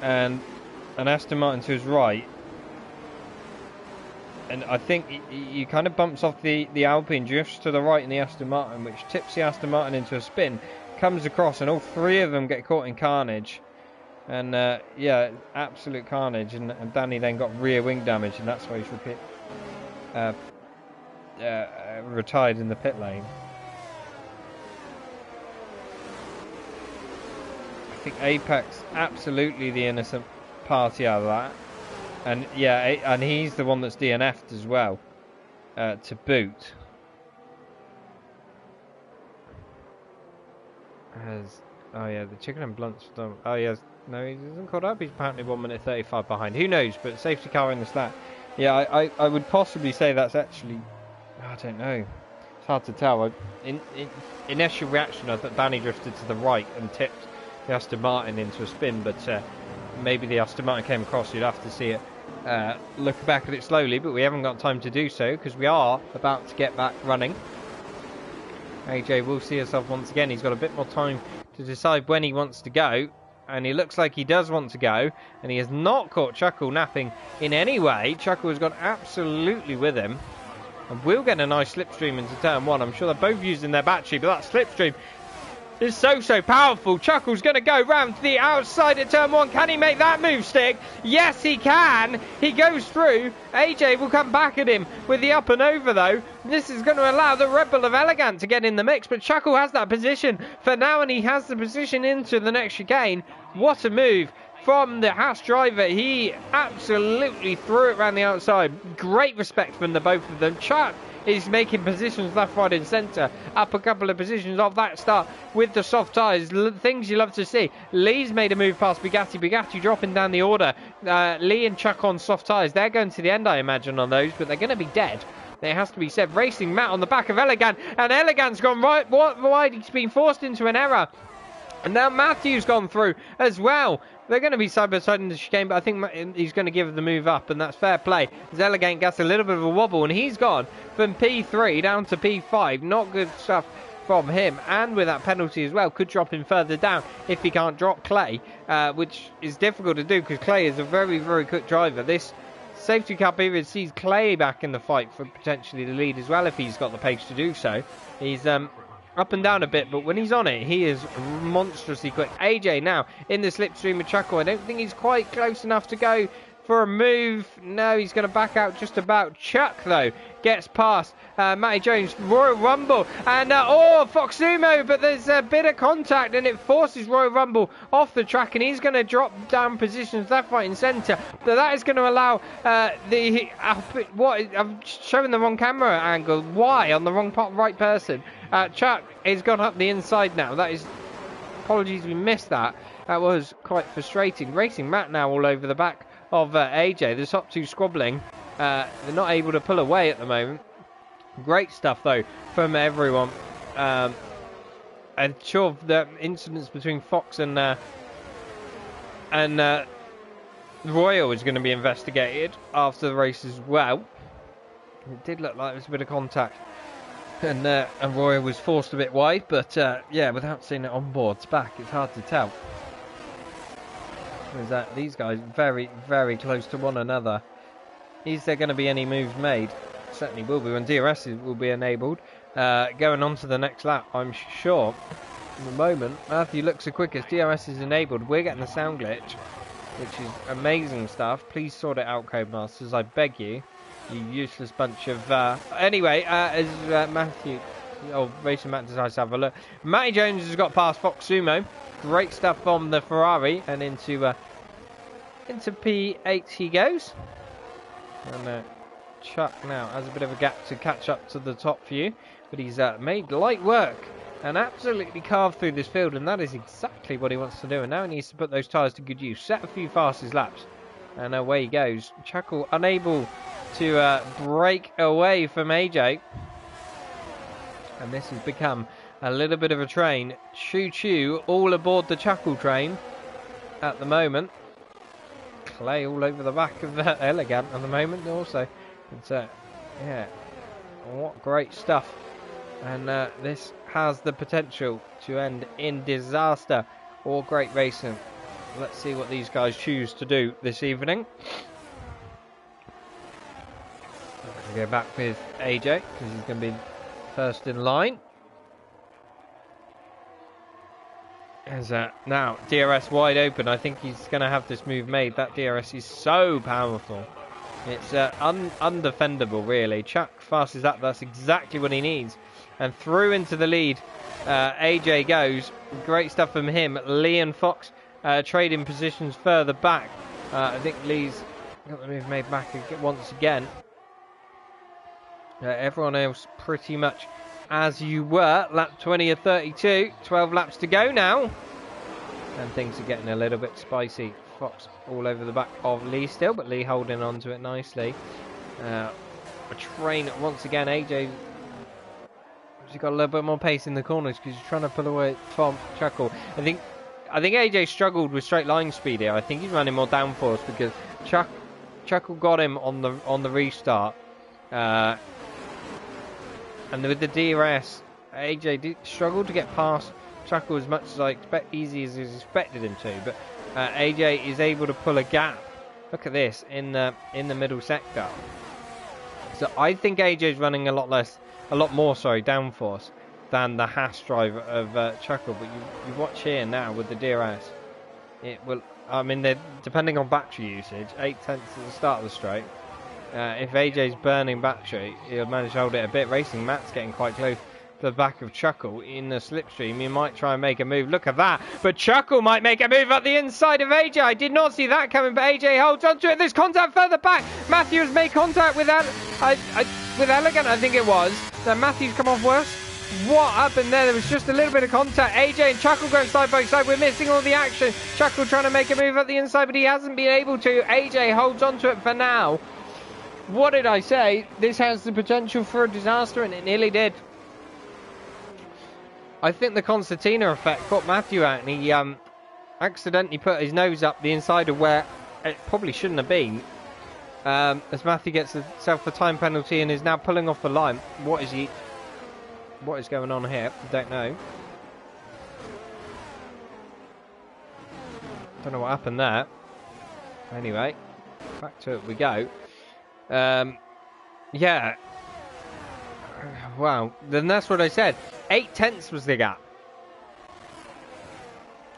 and an Aston Martin to his right. And I think he kind of bumps off the Alpine, drifts to the right in the Aston Martin, which tips the Aston Martin into a spin, comes across, and all three of them get caught in carnage. And yeah, absolute carnage. And Danny then got rear wing damage, and that's why he's retired in the pit lane. I think Apex absolutely the innocent party out of that. And yeah, and he's the one that's DNF'd as well, to boot. Oh yeah, the Chicken and Blunt's done. Oh yeah, no, he isn't caught up. He's apparently 1 minute 35 behind. Who knows? But safety car in the stat. Yeah, I would possibly say that's actually. I don't know. It's hard to tell. In initial reaction, I thought Danny drifted to the right and tipped the Aston Martin into a spin, but maybe the Aston Martin came across. You'd have to see it. Look back at it slowly, but we haven't got time to do so because we are about to get back running. AJ will see himself once again. He's got a bit more time to decide when he wants to go, and he looks like he does want to go, and he has not caught Chuckle napping in any way. Chuckle has gone absolutely with him, and we'll get a nice slipstream into turn one. I'm sure they're both using their battery, but that slipstream is so powerful. Chuckle's going to go round to the outside of turn one. Can he make that move stick? Yes, he can. He goes through. AJ will come back at him with the up and over, though. This is going to allow the Red Bull of Elegant to get in the mix, but Chuckle has that position for now, and he has the position into the next chicane. What a move from the Haas driver. He absolutely threw it around the outside. Great respect from the both of them. Chuck is making positions left, right and centre. Up a couple of positions off that start with the soft tyres. Things you love to see. Lee's made a move past Bugatti. Bugatti dropping down the order. Lee and Chuck on soft tyres. They're going to the end, I imagine, on those, but they're going to be dead. It has to be said. Racing Matt on the back of Elegant, and Elegant's gone right wide. He's been forced into an error. And now Matthew's gone through as well. They're going to be side by side in the chicane, but I think he's going to give the move up, and that's fair play. As Elegant gets a little bit of a wobble, and he's gone from P3 down to P5. Not good stuff from him, and with that penalty as well, could drop him further down if he can't drop Clay, which is difficult to do because Clay is a very, very quick driver. This safety car period sees Clay back in the fight for potentially the lead as well if he's got the pace to do so. He's up and down a bit, but when he's on it, he is monstrously quick. AJ now in the slipstream with Chuckle. I don't think he's quite close enough to go for a move. No, he's going to back out just about. Chuck, though, gets past Matty Jones. Royal Rumble. And, Fox Sumo, but there's a bit of contact, and it forces Royal Rumble off the track, and he's going to drop down positions left, right, and centre. So that is going to allow I'm showing the wrong camera angle. Why? On the wrong right person. Chuck has gone up the inside now. That is... Apologies, we missed that. That was quite frustrating. Racing Matt now all over the back of AJ. The top two squabbling. They're not able to pull away at the moment. Great stuff, though, from everyone. I'm sure the incidents between Fox and Royal is going to be investigated after the race as well. It did look like there was a bit of contact. And Royal was forced a bit wide, but yeah, without seeing it on board's back, it's hard to tell. Is that these guys very, very close to one another? Is there going to be any moves made? Certainly will be when DRS will be enabled. Going on to the next lap, I'm sure. At the moment, Matthew looks the quickest. DRS is enabled. We're getting the sound glitch, which is amazing stuff. Please sort it out, Codemasters. I beg you. You useless bunch of... Anyway, as Matthew... Racing Matt decides to have a look. Matty Jones has got past Fox Sumo. Great stuff from the Ferrari. And into P8 he goes. And Chuck now has a bit of a gap to catch up to the top few. But he's made light work. And absolutely carved through this field. And that is exactly what he wants to do. And now he needs to put those tyres to good use. Set a few fastest laps. And away he goes. Chuckle unable to break away from AJ. And this has become a little bit of a train. Choo-choo all aboard the Chuckle train at the moment. Clay all over the back of Elegant at the moment also. It's, yeah, what great stuff. And this has the potential to end in disaster or great racing. Let's see what these guys choose to do this evening. I'm going to go back with AJ because he's going to be first in line. As now DRS wide open. I think he's going to have this move made. That DRS is so powerful. It's undefendable, really. Chuck fastest up. That's exactly what he needs. And through into the lead, AJ goes. Great stuff from him. Lee and Fox trading positions further back. I think Lee's got the move made back once again. Everyone else pretty much as you were. Lap 20 of 32. 12 laps to go now. And things are getting a little bit spicy. Fox all over the back of Lee still, but Lee holding on to it nicely. A train once again. AJ, she's got a little bit more pace in the corners because she's trying to pull away from Chuckle. I think AJ struggled with straight line speed here. I think he's running more downforce because Chuckle got him on the restart. And with the DRS, AJ struggled to get past Chuckle as much as I easy as I expected him to. But AJ is able to pull a gap. Look at this in the middle sector. So I think AJ is running a lot more downforce than the Haas driver of Chuckle. But you watch here now with the DRS, it will. I mean, they're depending on battery usage, 8/10 at the start of the straight. If AJ's burning battery, he'll manage to hold it a bit. Racing Matt's getting quite close the back of Chuckle in the slipstream. He might try and make a move. Look at that. But Chuckle might make a move up the inside of AJ. I did not see that coming, but AJ holds on to it. There's contact further back. Matthews made contact with Elegant, I think it was. Then Matthews come off worse. What happened there? There was just a little bit of contact. AJ and Chuckle going side by side. We're missing all the action. Chuckle trying to make a move up the inside, but he hasn't been able to. AJ holds on to it for now. What did I say? This has the potential for a disaster, and it nearly did. I think the concertina effect put Matthew out, and he accidentally put his nose up the inside of where it probably shouldn't have been. As Matthew gets himself a time penalty and is now pulling off the line. What is going on here? Don't know. Don't know what happened there. Anyway, back to it we go. Yeah. Wow. Then that's what I said. 8/10 was the gap.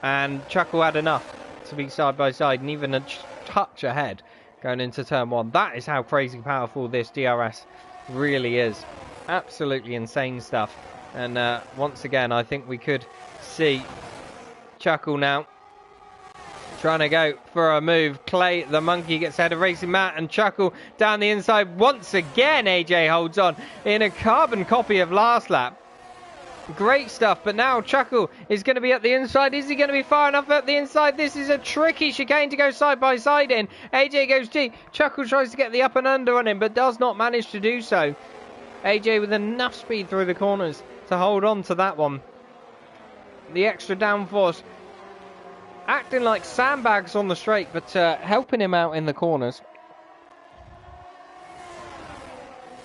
And Chuckle had enough to be side by side and even a touch ahead going into turn one. That is how crazy powerful this DRS really is. Absolutely insane stuff. And once again, I think we could see Chuckle now trying to go for a move. Clay, the monkey, gets ahead of Racing Matt, and Chuckle down the inside. Once again, AJ holds on in a carbon copy of last lap. Great stuff, but now Chuckle is going to be at the inside. Is he going to be far enough at the inside? This is a tricky chicane to go side by side in. AJ goes deep. Chuckle tries to get the up and under on him, but does not manage to do so. AJ with enough speed through the corners to hold on to that one. The extra downforce acting like sandbags on the straight, but helping him out in the corners.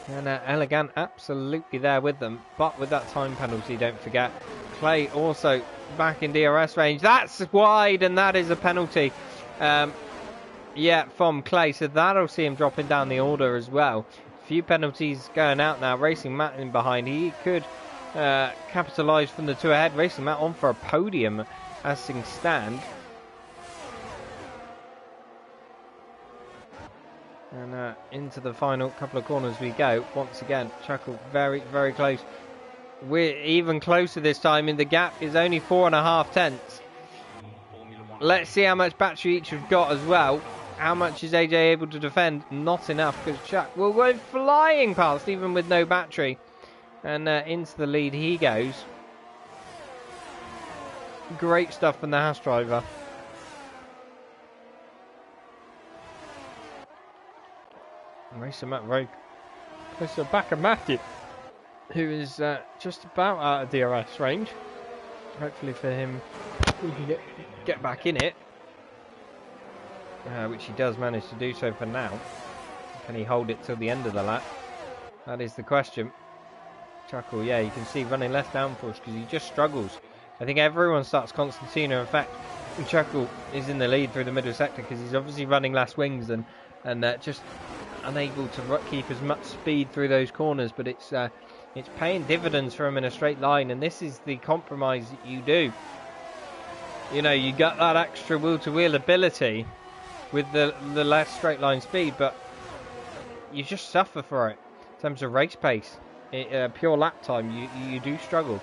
And Elegant absolutely there with them, but with that time penalty, don't forget. Clay also back in DRS range. That's wide, and that is a penalty. Yeah, from Clay, so that'll see him dropping down the order as well. A few penalties going out now. Racing Matt in behind. He could capitalise from the two ahead. Racing Matt on for a podium as things stand. And into the final couple of corners we go. Once again, Chuckle very, very close. We're even closer this time, and the gap is only 4.5 tenths. Let's see how much battery each have got as well. How much is AJ able to defend? Not enough, because Chuck will go flying past even with no battery. And into the lead he goes. Great stuff from the Haas driver. Racing Matt very close to the back of Matthew, who is just about out of DRS range. Hopefully for him, he can get back in it, which he does manage to do so for now. Can he hold it till the end of the lap? That is the question. Chuckle, yeah, you can see running less downforce because he just struggles. I think everyone starts Constantina. In fact, Chuckle is in the lead through the middle sector because he's obviously running less wings and just unable to keep as much speed through those corners, but it's paying dividends for him in a straight line, and this is the compromise that you do. You know, you got that extra wheel-to-wheel ability with the less straight line speed, but you just suffer for it in terms of race pace. Pure lap time, you do struggle.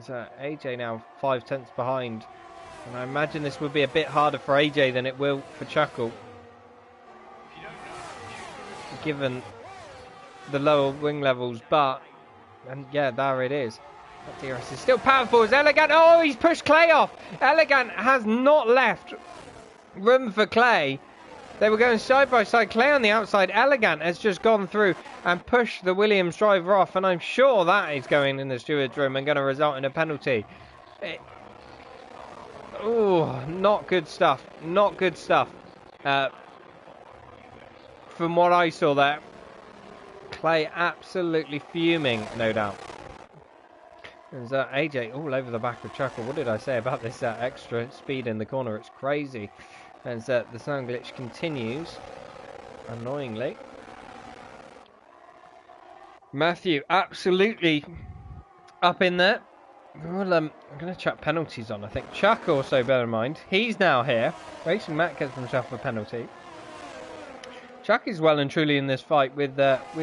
There's AJ now 5 tenths behind, and I imagine this would be a bit harder for AJ than it will for Chuckle, given the lower wing levels, and yeah, there it is. That DRS is still powerful as Elegant. Oh, he's pushed Clay off. Elegant has not left room for Clay. They were going side by side. Clay on the outside. Elegant has just gone through and pushed the Williams driver off, and I'm sure that is going in the steward's room and going to result in a penalty. Oh, not good stuff. Not good stuff. From what I saw there, Clay absolutely fuming, no doubt. There's AJ all over the back of Chuckle. What did I say about this extra speed in the corner? It's crazy. As the sound glitch continues, annoyingly. Matthew absolutely up in there. Well, I'm going to chuck penalties on, I think. Chuck also, bear in mind, he's now here. Racing Matt gets himself a penalty. Chuck is well and truly in this fight with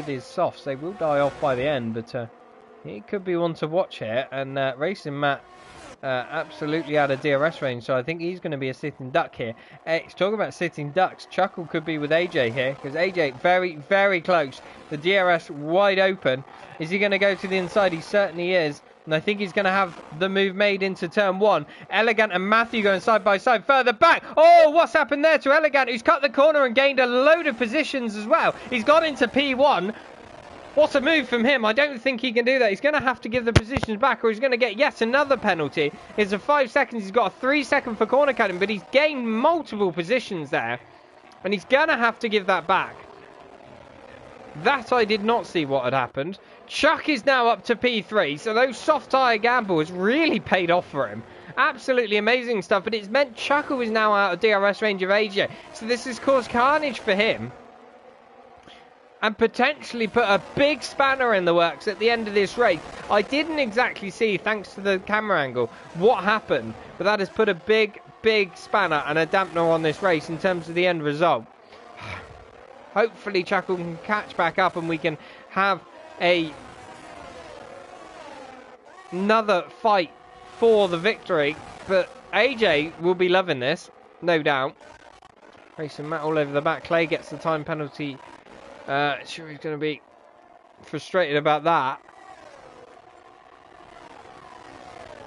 his softs. They will die off by the end, but He could be one to watch here. And Racing Matt absolutely out of DRS range, so I think he's going to be a sitting duck here. Talking about sitting ducks, Chuckle could be with AJ here, because AJ very, very close. The DRS wide open. Is he going to go to the inside? He certainly is. And I think he's going to have the move made into turn 1. Elegant and Matthew going side by side further back. Oh, what's happened there to Elegant, who's cut the corner and gained a load of positions as well. He's got into P1. What a move from him. I don't think he can do that. He's going to have to give the positions back, or he's going to get yet another penalty. It's a 5 seconds. He's got a 3 second for corner cutting, but he's gained multiple positions there. And he's going to have to give that back. That I did not see what had happened. Chuck is now up to P3, so those soft tyre gambles really paid off for him. Absolutely amazing stuff, but it's meant Chuckle is now out of DRS range of AJ. So this has caused carnage for him. And potentially put a big spanner in the works at the end of this race. I didn't exactly see, thanks to the camera angle, what happened. But that has put a big, big spanner and a dampener on this race in terms of the end result. Hopefully Chuckle can catch back up and we can have another fight for the victory. But AJ will be loving this, no doubt. Racing Matt all over the back. Clay gets the time penalty. Sure, he's going to be frustrated about that.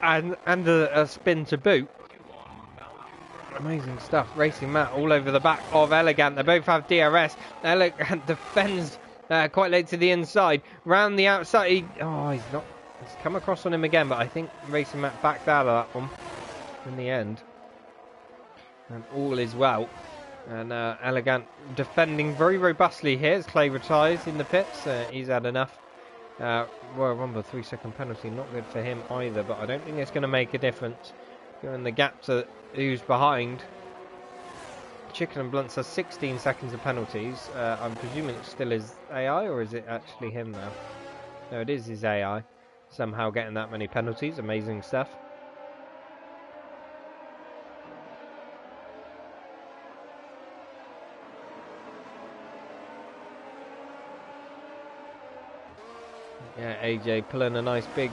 And a spin to boot. Amazing stuff. Racing Matt all over the back of Elegant. They both have DRS. Elegant defends quite late to the inside. Round the outside. He's come across on him again, but I think Racing Matt backed out of that one in the end. And all is well. And Elegant defending very robustly here as Clay retires in the pits. He's had enough. Well, remember, 3 second penalty, not good for him either, but I don't think it's going to make a difference. Given the gap to who's behind. Chicken and Blunts has 16 seconds of penalties. I'm presuming it still is AI, or is it actually him now? No, it is his AI. Somehow getting that many penalties. Amazing stuff. Yeah, AJ pulling a nice big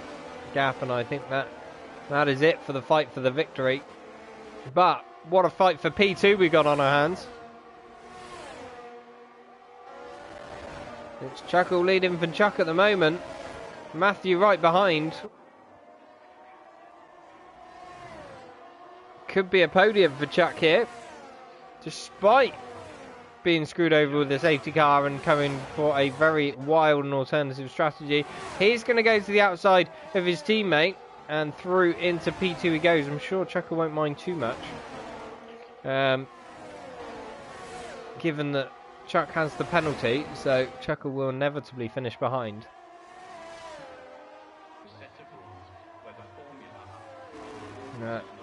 gap, and I think that is it for the fight for the victory. But what a fight for P2 we got on our hands. It's Chuckle leading for Chuck at the moment. Matthew right behind. Could be a podium for Chuck here, despite being screwed over with the safety car and coming for a very wild and alternative strategy. He's going to go to the outside of his teammate and through into P2 he goes. I'm sure Chuckle won't mind too much, given that Chuck has the penalty, so Chuckle will inevitably finish behind.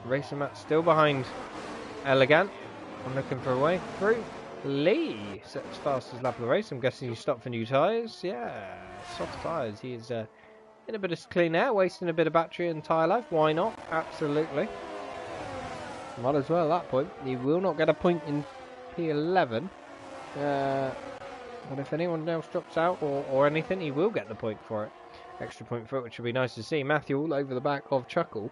Racing Matt still behind Elegant. I'm looking for a way through. Lee sets fastest lap of the race. I'm guessing he stopped for new tyres. Yeah, soft tyres. He's in a bit of clean air, wasting a bit of battery and tyre life. Why not? Absolutely. Might as well at that point. He will not get a point in P11. But if anyone else drops out or anything, he will get the point for it. Extra point for it, which would be nice to see. Matthew all over the back of Chuckle.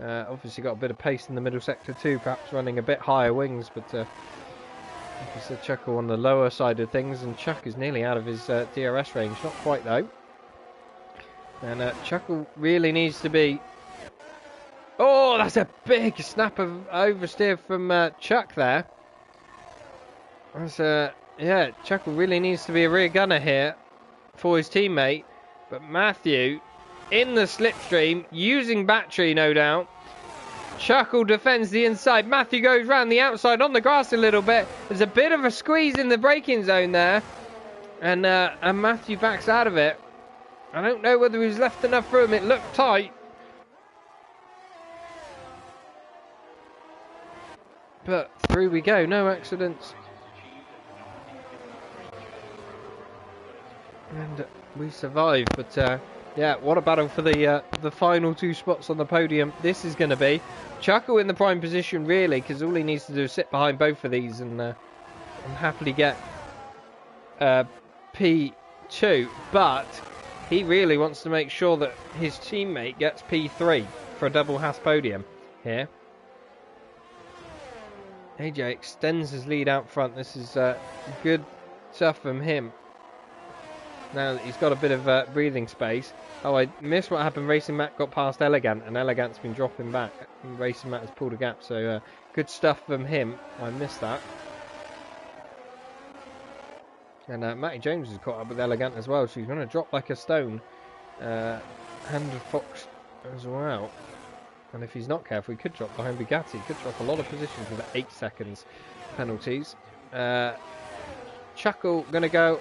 Obviously got a bit of pace in the middle sector too, perhaps running a bit higher wings, but like I said, Chuckle on the lower side of things, and Chuck is nearly out of his DRS range. Not quite though. And Chuckle really needs to be... Oh, that's a big snap of oversteer from Chuck there. That's, yeah, Chuckle really needs to be a rear gunner here for his teammate. But Matthew in the slipstream, using battery no doubt. Chuckle defends the inside. Matthew goes round the outside on the grass a little bit. There's a bit of a squeeze in the braking zone there. And Matthew backs out of it. I don't know whether he's left enough room. It looked tight. But through we go. No accidents. And we survive. But yeah, what a battle for the final 2 spots on the podium this is going to be. Chuckle in the prime position really, because all he needs to do is sit behind both of these and happily get P2. But He really wants to make sure that his teammate gets P3 for a double Haas podium here. AJ extends his lead out front. This is good stuff from him. Now that he's got a bit of breathing space. Oh, I missed what happened. Racing Matt got past Elegant, and Elegant's been dropping back. And Racing Matt has pulled a gap, so good stuff from him. I missed that. And Matty Jones has caught up with Elegant as well, so he's going to drop like a stone. And Fox as well. And if he's not careful, he could drop behind Bugatti. He could drop a lot of positions with 8 seconds penalties. Chuckle going to go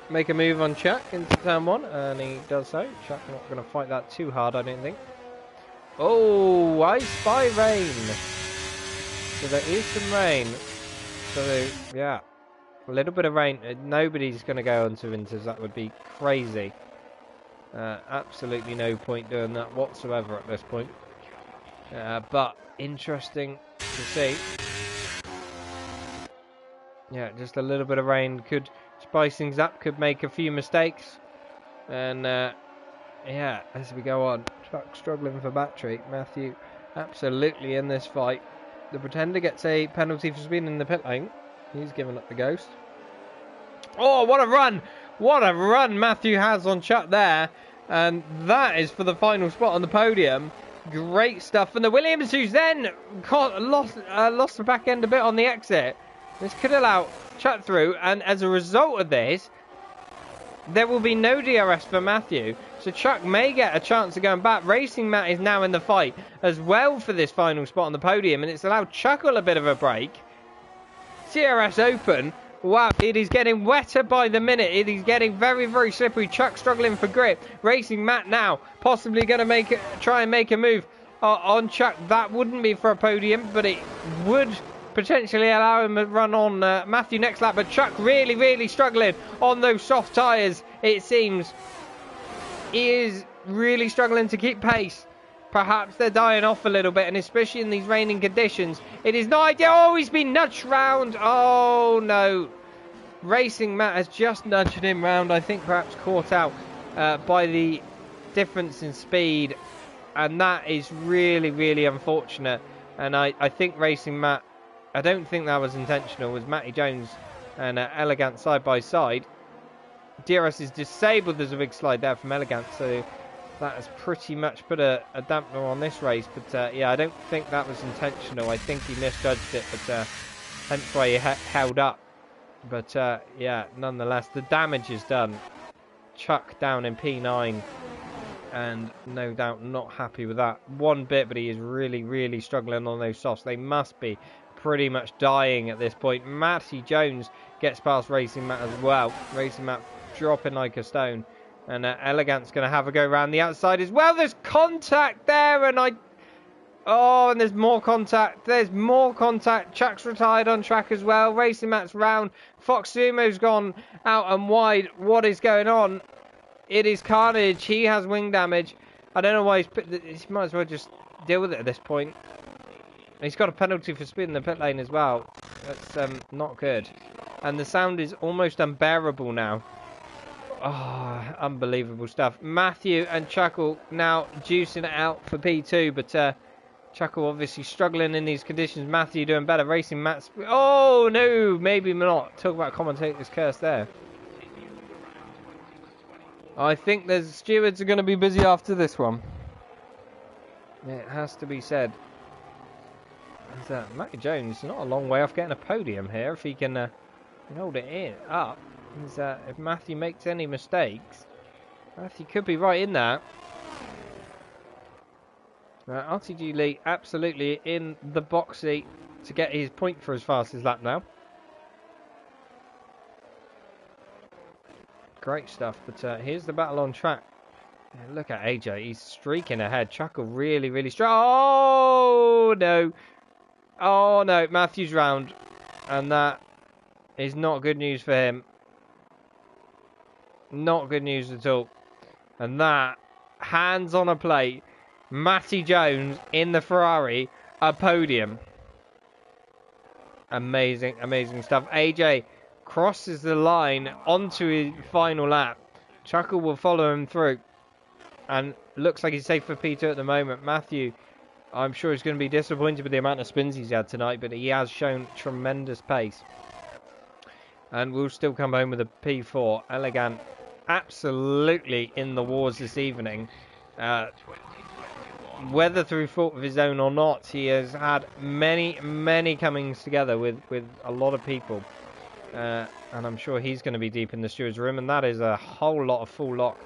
make a move on Chuck into turn 1, and he does so. Chuck not going to fight that too hard, I don't think. Oh, I spy rain. So there is some rain. So, yeah. A little bit of rain. Nobody's going to go onto Inters. That would be crazy. Absolutely no point doing that whatsoever at this point. But interesting to see. Yeah, just a little bit of rain could spice things up, could make a few mistakes. And yeah, as we go on, Chuck struggling for battery. Matthew absolutely in this fight. The Pretender gets a penalty for speeding in the pit lane. He's given up the ghost. Oh, what a run! What a run Matthew has on Chuck there. And that is for the final spot on the podium. Great stuff from the Williams, who's then lost the back end a bit on the exit. This could allow Chuck through, and as a result of this, there will be no DRS for Matthew. So Chuck may get a chance of going back. Racing Matt is now in the fight as well for this final spot on the podium, and it's allowed Chuckle a bit of a break. DRS open. Wow, it is getting wetter by the minute. It is getting very, very slippery. Chuck struggling for grip. Racing Matt now possibly going to try and make a move on Chuck. That wouldn't be for a podium, but it would potentially allow him to run on Matthew next lap. But Chuck really, really struggling on those soft tyres, it seems. He is really struggling to keep pace. Perhaps they're dying off a little bit, and especially in these raining conditions, it is not ideal. Oh, he's been nudged round. Oh, no. Racing Matt has just nudged him round. I think perhaps caught out by the difference in speed. And that is really, really unfortunate. And I think Racing Matt, I don't think that was intentional. It was Matty Jones and Elegant side by side. DRS is disabled. There's a big slide there from Elegant. So that has pretty much put a dampener on this race. But yeah, I don't think that was intentional. I think he misjudged it. But hence why he held up. But yeah, nonetheless, the damage is done. Chuck down in P9. And no doubt not happy with that one bit. But he is really, really struggling on those softs. They must be pretty much dying at this point. Matty Jones gets past Racing Matt as well. Racing Matt dropping like a stone. And Elegant's going to have a go around the outside as well. There's contact there, and and there's more contact. There's more contact. Chuck's retired on track as well. Racing Matt's round. Fox Sumo's gone out and wide. What is going on? It is carnage. He has wing damage. I don't know why he might as well just deal with it at this point. He's got a penalty for speeding the pit lane as well. That's not good. And the sound is almost unbearable now. Oh, unbelievable stuff. Matthew and Chuckle now juicing it out for P2, but Chuckle obviously struggling in these conditions. Matthew doing better. Racing Matt's... Oh, no, maybe not. Talk about commentator's curse there. I think the stewards are going to be busy after this one. It has to be said. Matty Jones, not a long way off getting a podium here if he can hold it up. If Matthew makes any mistakes, Matthew could be right in there. RTG Lee absolutely in the box seat to get his point for his fastest lap now. Great stuff, but here's the battle on track. Yeah, look at AJ, he's streaking ahead. Chuckle really, really strong. Oh no! Oh no, Matthew's round, and that is not good news for him. Not good news at all. And that, hands on a plate, Matty Jones in the Ferrari, a podium. Amazing, amazing stuff. AJ crosses the line onto his final lap. Chuckle will follow him through. And looks like he's safe for P2 at the moment. Matthew, I'm sure he's going to be disappointed with the amount of spins he's had tonight, but he has shown tremendous pace. And we'll still come home with a P4. Elegant, absolutely in the wars this evening. Whether through fault of his own or not, he has had many comings together with a lot of people. And I'm sure he's going to be deep in the steward's room, and that is a whole lot of full lock.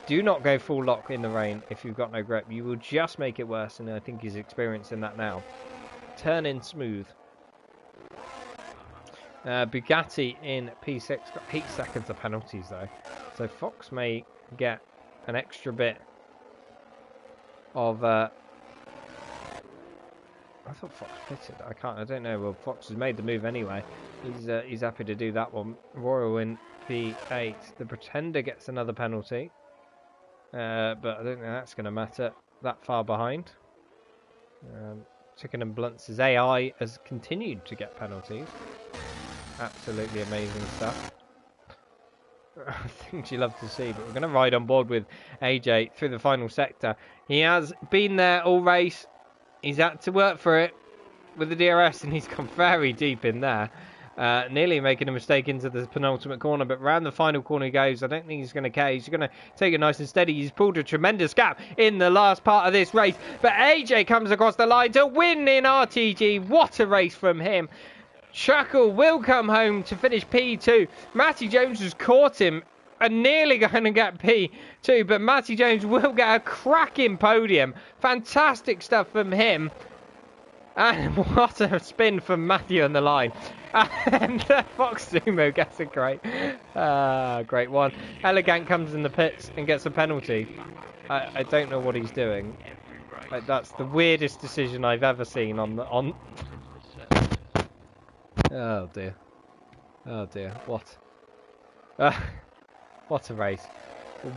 Do not go full lock in the rain if you've got no grip. You will just make it worse, and I think he's experiencing that now. Turn in smooth. Bugatti in P6. Got 8 seconds of penalties, though. So Fox may get an extra bit of... I thought Fox pitted. I don't know. Well, Fox has made the move anyway. He's happy to do that one. Royal in P8. The Pretender gets another penalty. But I don't think that's going to matter that far behind. Chicken and Blunts' AI has continued to get penalties. Absolutely amazing stuff. Things you love to see, but we're going to ride on board with AJ through the final sector. He has been there all race. He's had to work for it with the DRS, and he's gone very deep in there. Nearly making a mistake into the penultimate corner, but round the final corner he goes. I don't think he's going to care. He's going to take it nice and steady. He's pulled a tremendous gap in the last part of this race, but AJ comes across the line to win in RTG. What a race from him. Chuckle will come home to finish P2. Matty Jones has caught him and nearly going to get P2, but Matty Jones will get a cracking podium. Fantastic stuff from him. And what a spin from Matthew on the line. And Fox Sumo gets a great one. Elegant comes in the pits and gets a penalty. I don't know what he's doing. That's the weirdest decision I've ever seen on. Oh dear. Oh dear. What? What a race.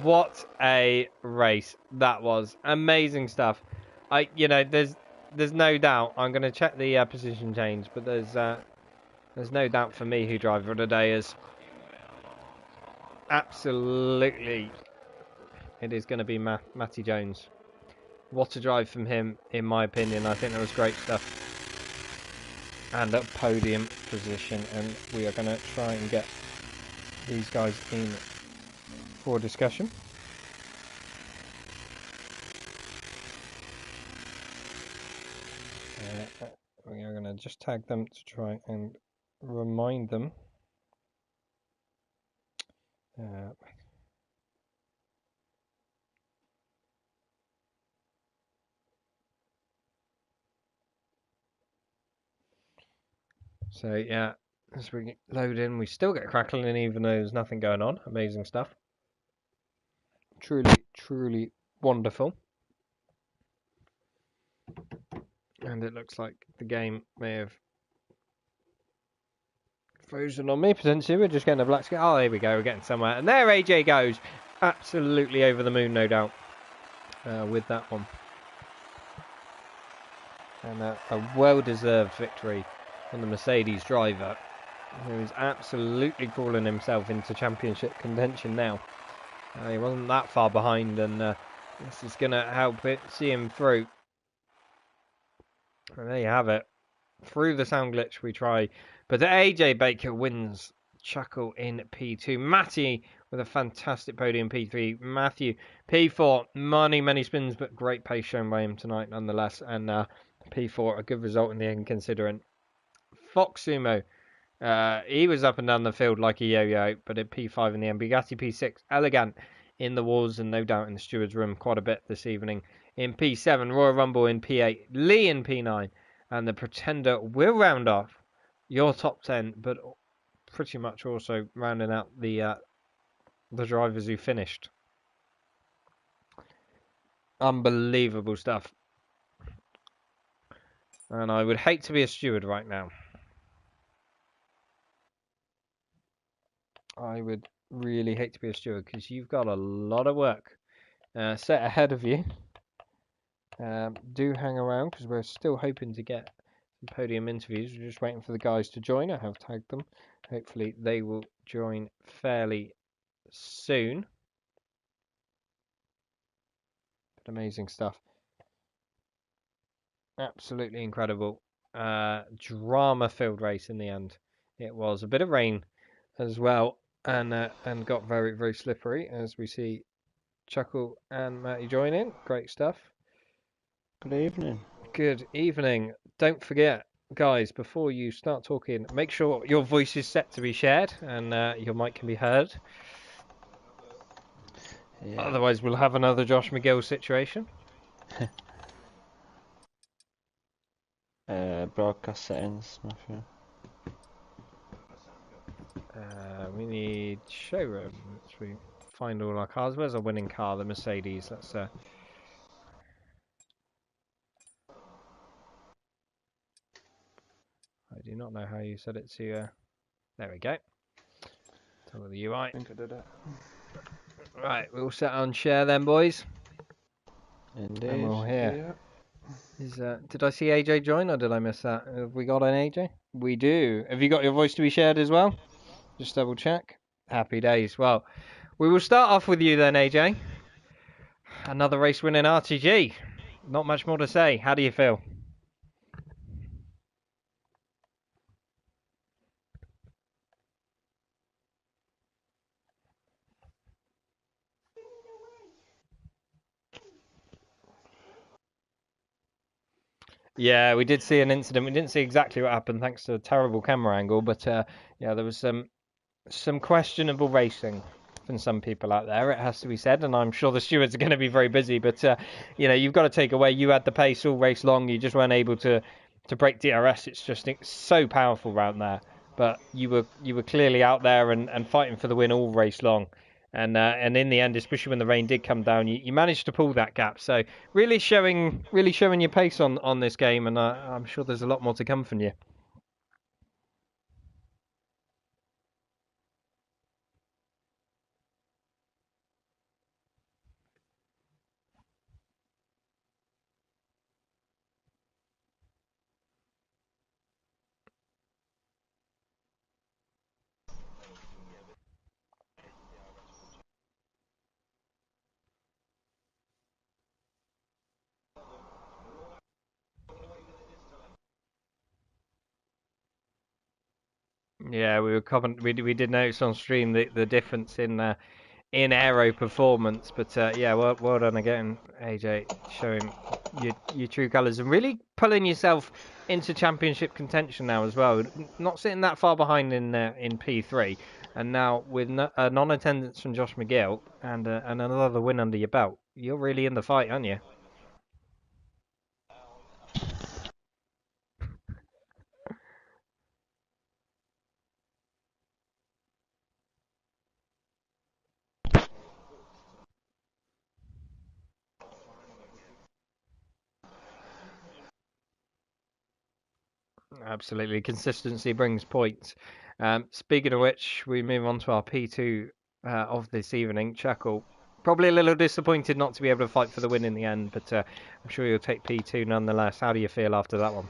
What a race that was. Amazing stuff. There's no doubt. I'm going to check the position change, but there's no doubt for me who driver of the day is. Absolutely, it is going to be Matty Jones. What a drive from him, in my opinion. I think that was great stuff. And a podium position, and we are going to try and get these guys in for discussion. We are going to just tag them to try and remind them. So yeah, as we load in, we still get crackling even though there's nothing going on. Amazing stuff. Truly wonderful. And it looks like the game may have frozen on me, potentially. We're just getting a black screen. Oh, there we go. We're getting somewhere. And there AJ goes. Absolutely over the moon, no doubt, with that one. And a well-deserved victory on the Mercedes driver, who is absolutely crawling himself into championship contention now. He wasn't that far behind, and this is going to help see him through. And there you have it. Through the sound glitch we try. But AJ Baker wins. Chuckle in P2. Matty with a fantastic podium P3. Matthew P4. Many spins, but great pace shown by him tonight nonetheless. And P4, a good result in the end considering. Fox Sumo. He was up and down the field like a yo-yo, but at P5 in the end. Bugatti P6. Elegant in the walls and no doubt in the steward's room quite a bit this evening. In P7, Royal Rumble in P8, Lee in P9, and the Pretender will round off your top 10, but pretty much also rounding out the drivers who finished. Unbelievable stuff. And I would hate to be a steward right now. I would really hate to be a steward because you've got a lot of work set ahead of you. Do hang around because we're still hoping to get some podium interviews. We're just waiting for the guys to join. I have tagged them. Hopefully they will join fairly soon. Amazing stuff. Absolutely incredible. Drama-filled race in the end. It was a bit of rain as well, and got very, very slippery as we see Chuckle and Matty join in. Great stuff. Good evening. Good evening. Don't forget, guys, before you start talking, make sure your voice is set to be shared and your mic can be heard. Yeah. Otherwise, we'll have another Josh McGill situation. Broadcast settings, Matthew. We need showroom. Let's find all our cars. Where's our winning car? The Mercedes. Let's. I do not know how you set it to. There we go. Tell me the UI. I think I did it. Right, we're all set on share then, boys. Indeed. And we're all here. Yeah. Did I see AJ join or did I miss that? Have we got an AJ? We do. Have you got your voice to be shared as well? Just double check. Happy days. Well, we will start off with you then, AJ. Another race win in RTG. Not much more to say. How do you feel? Yeah, we did see an incident. We didn't see exactly what happened thanks to a terrible camera angle, but yeah, there was some questionable racing from some people out there, it has to be said, and I'm sure the stewards are going to be very busy, but you know, you've got to take away, you had the pace all race long, you just weren't able to break DRS. It's just so powerful around there, but you were clearly out there and fighting for the win all race long. And in the end, especially when the rain did come down, you managed to pull that gap. So really showing your pace on this game, and I'm sure there's a lot more to come from you. Yeah, we did notice on stream the difference in aero performance, but yeah, well done again, AJ, showing your true colours and really pulling yourself into championship contention now as well. Not sitting that far behind in P3, and now with a non-attendance from Josh McGill and another win under your belt, you're really in the fight, aren't you? Absolutely, consistency brings points. Speaking of which, we move on to our P2 of this evening. Chuckle, probably a little disappointed not to be able to fight for the win in the end, but I'm sure you'll take P2 nonetheless. How do you feel after that one?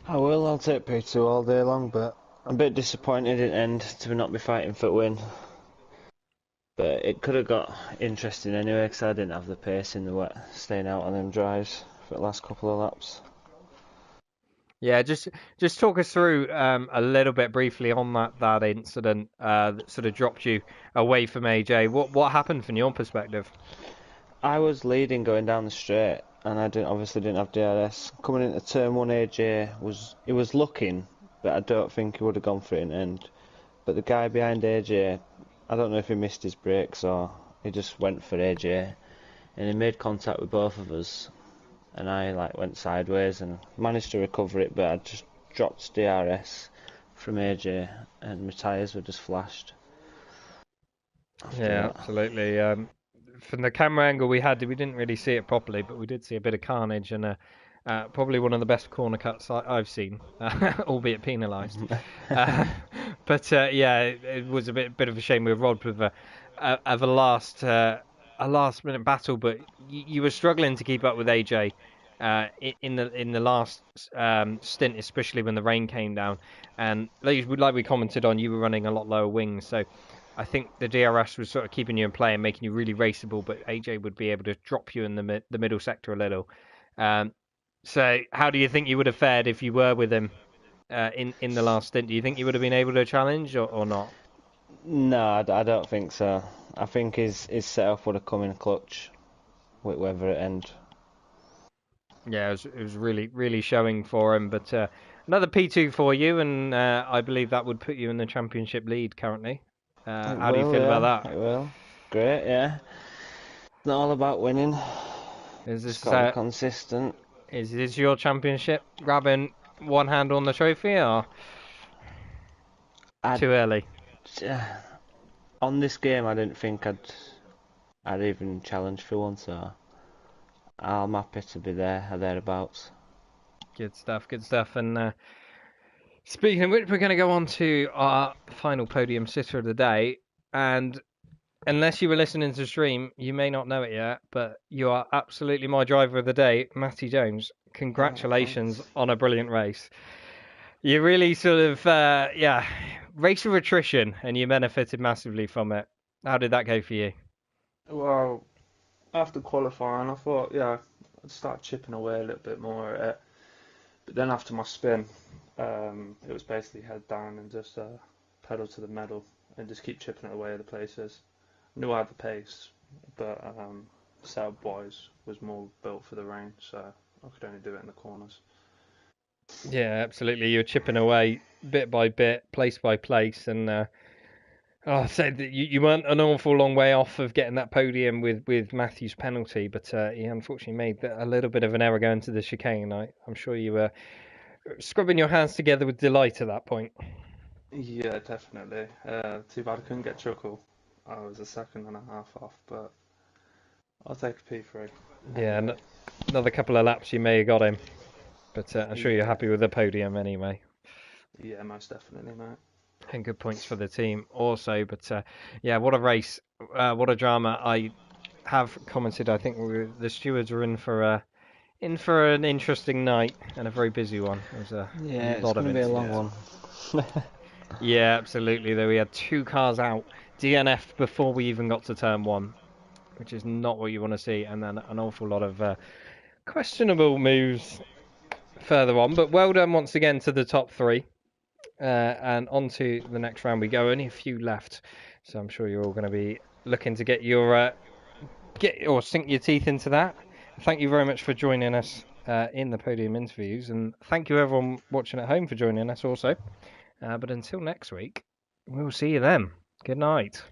I will. I'll take P2 all day long, but I'm a bit disappointed in the end to not be fighting for the win. But it could have got interesting anyway, because I didn't have the pace in the wet, staying out on them drives for the last couple of laps. Yeah, just talk us through a little bit briefly on that incident that sort of dropped you away from AJ. What happened from your perspective? I was leading going down the straight, and I obviously didn't have DRS. Coming into turn 1, AJ was looking, but I don't think he would have gone for it in the end. But the guy behind AJ, I don't know if he missed his brakes or he just went for AJ, and he made contact with both of us. And I went sideways and managed to recover it, but I just dropped DRS from AJ and my tyres were just flashed. Yeah, absolutely. From the camera angle we didn't really see it properly, but we did see a bit of carnage and probably one of the best corner cuts I've seen, albeit penalised. But yeah, it was a bit of a shame with Rod with a last minute battle, but you were struggling to keep up with AJ in the last stint, especially when the rain came down, and like we commented on, you were running a lot lower wings, so I think the DRS was sort of keeping you in play and making you really raceable, but AJ would be able to drop you in the middle sector a little. So how do you think you would have fared if you were with him in the last stint? Do you think you would have been able to challenge or not? No, I don't think so. I think his setup would have come in a clutch, whether it end. Yeah, it was really, really showing for him. But another P2 for you, and I believe that would put you in the championship lead currently. How do you feel about that? It will. Great, yeah. It's not all about winning. Is Just this got to be consistent. is this your championship? Grabbing one hand on the trophy, or too early? On this game, I didn't think I'd even challenge for one, so I'm happy to be there or thereabouts. Good stuff, good stuff. And speaking of which, we're going to go on to our final podium sitter of the day. And unless you were listening to the stream, you may not know it yet, but you are absolutely my driver of the day, Matty Jones. Congratulations on a brilliant race. You really sort of, race of attrition, and you benefited massively from it. How did that go for you? Well, after qualifying, I thought, yeah, I'd start chipping away a little bit more at it. But then after my spin, it was basically head down and just pedal to the metal and just keep chipping it away at the places. Knew I had the pace, but setup-wise was more built for the rain, so I could only do it in the corners. Yeah, absolutely. You were chipping away bit by bit, place by place, and I said that you weren't an awful long way off of getting that podium with Matthew's penalty, but he unfortunately made a little bit of an error going to the chicane. I'm sure you were scrubbing your hands together with delight at that point. Yeah, definitely. Too bad I couldn't get Chuckle. I was a second and a half off, but I'll take a P3. Yeah, another couple of laps you may have got him, but I'm sure you're happy with the podium anyway. Yeah, most definitely, mate. And good points for the team also, but yeah, what a race, what a drama. I have commented, I think the stewards were in for an interesting night and a very busy one. It was it's going to be a long one. Yeah, absolutely. Though we had two cars out, DNF'd before we even got to turn one, which is not what you want to see, and then an awful lot of questionable moves further on. But well done once again to the top three. And on to the next round we go. Only a few left, so I'm sure you're all going to be looking to get sink your teeth into that. Thank you very much for joining us in the podium interviews, and thank you everyone watching at home for joining us also. But until next week, we'll see you then. Good night.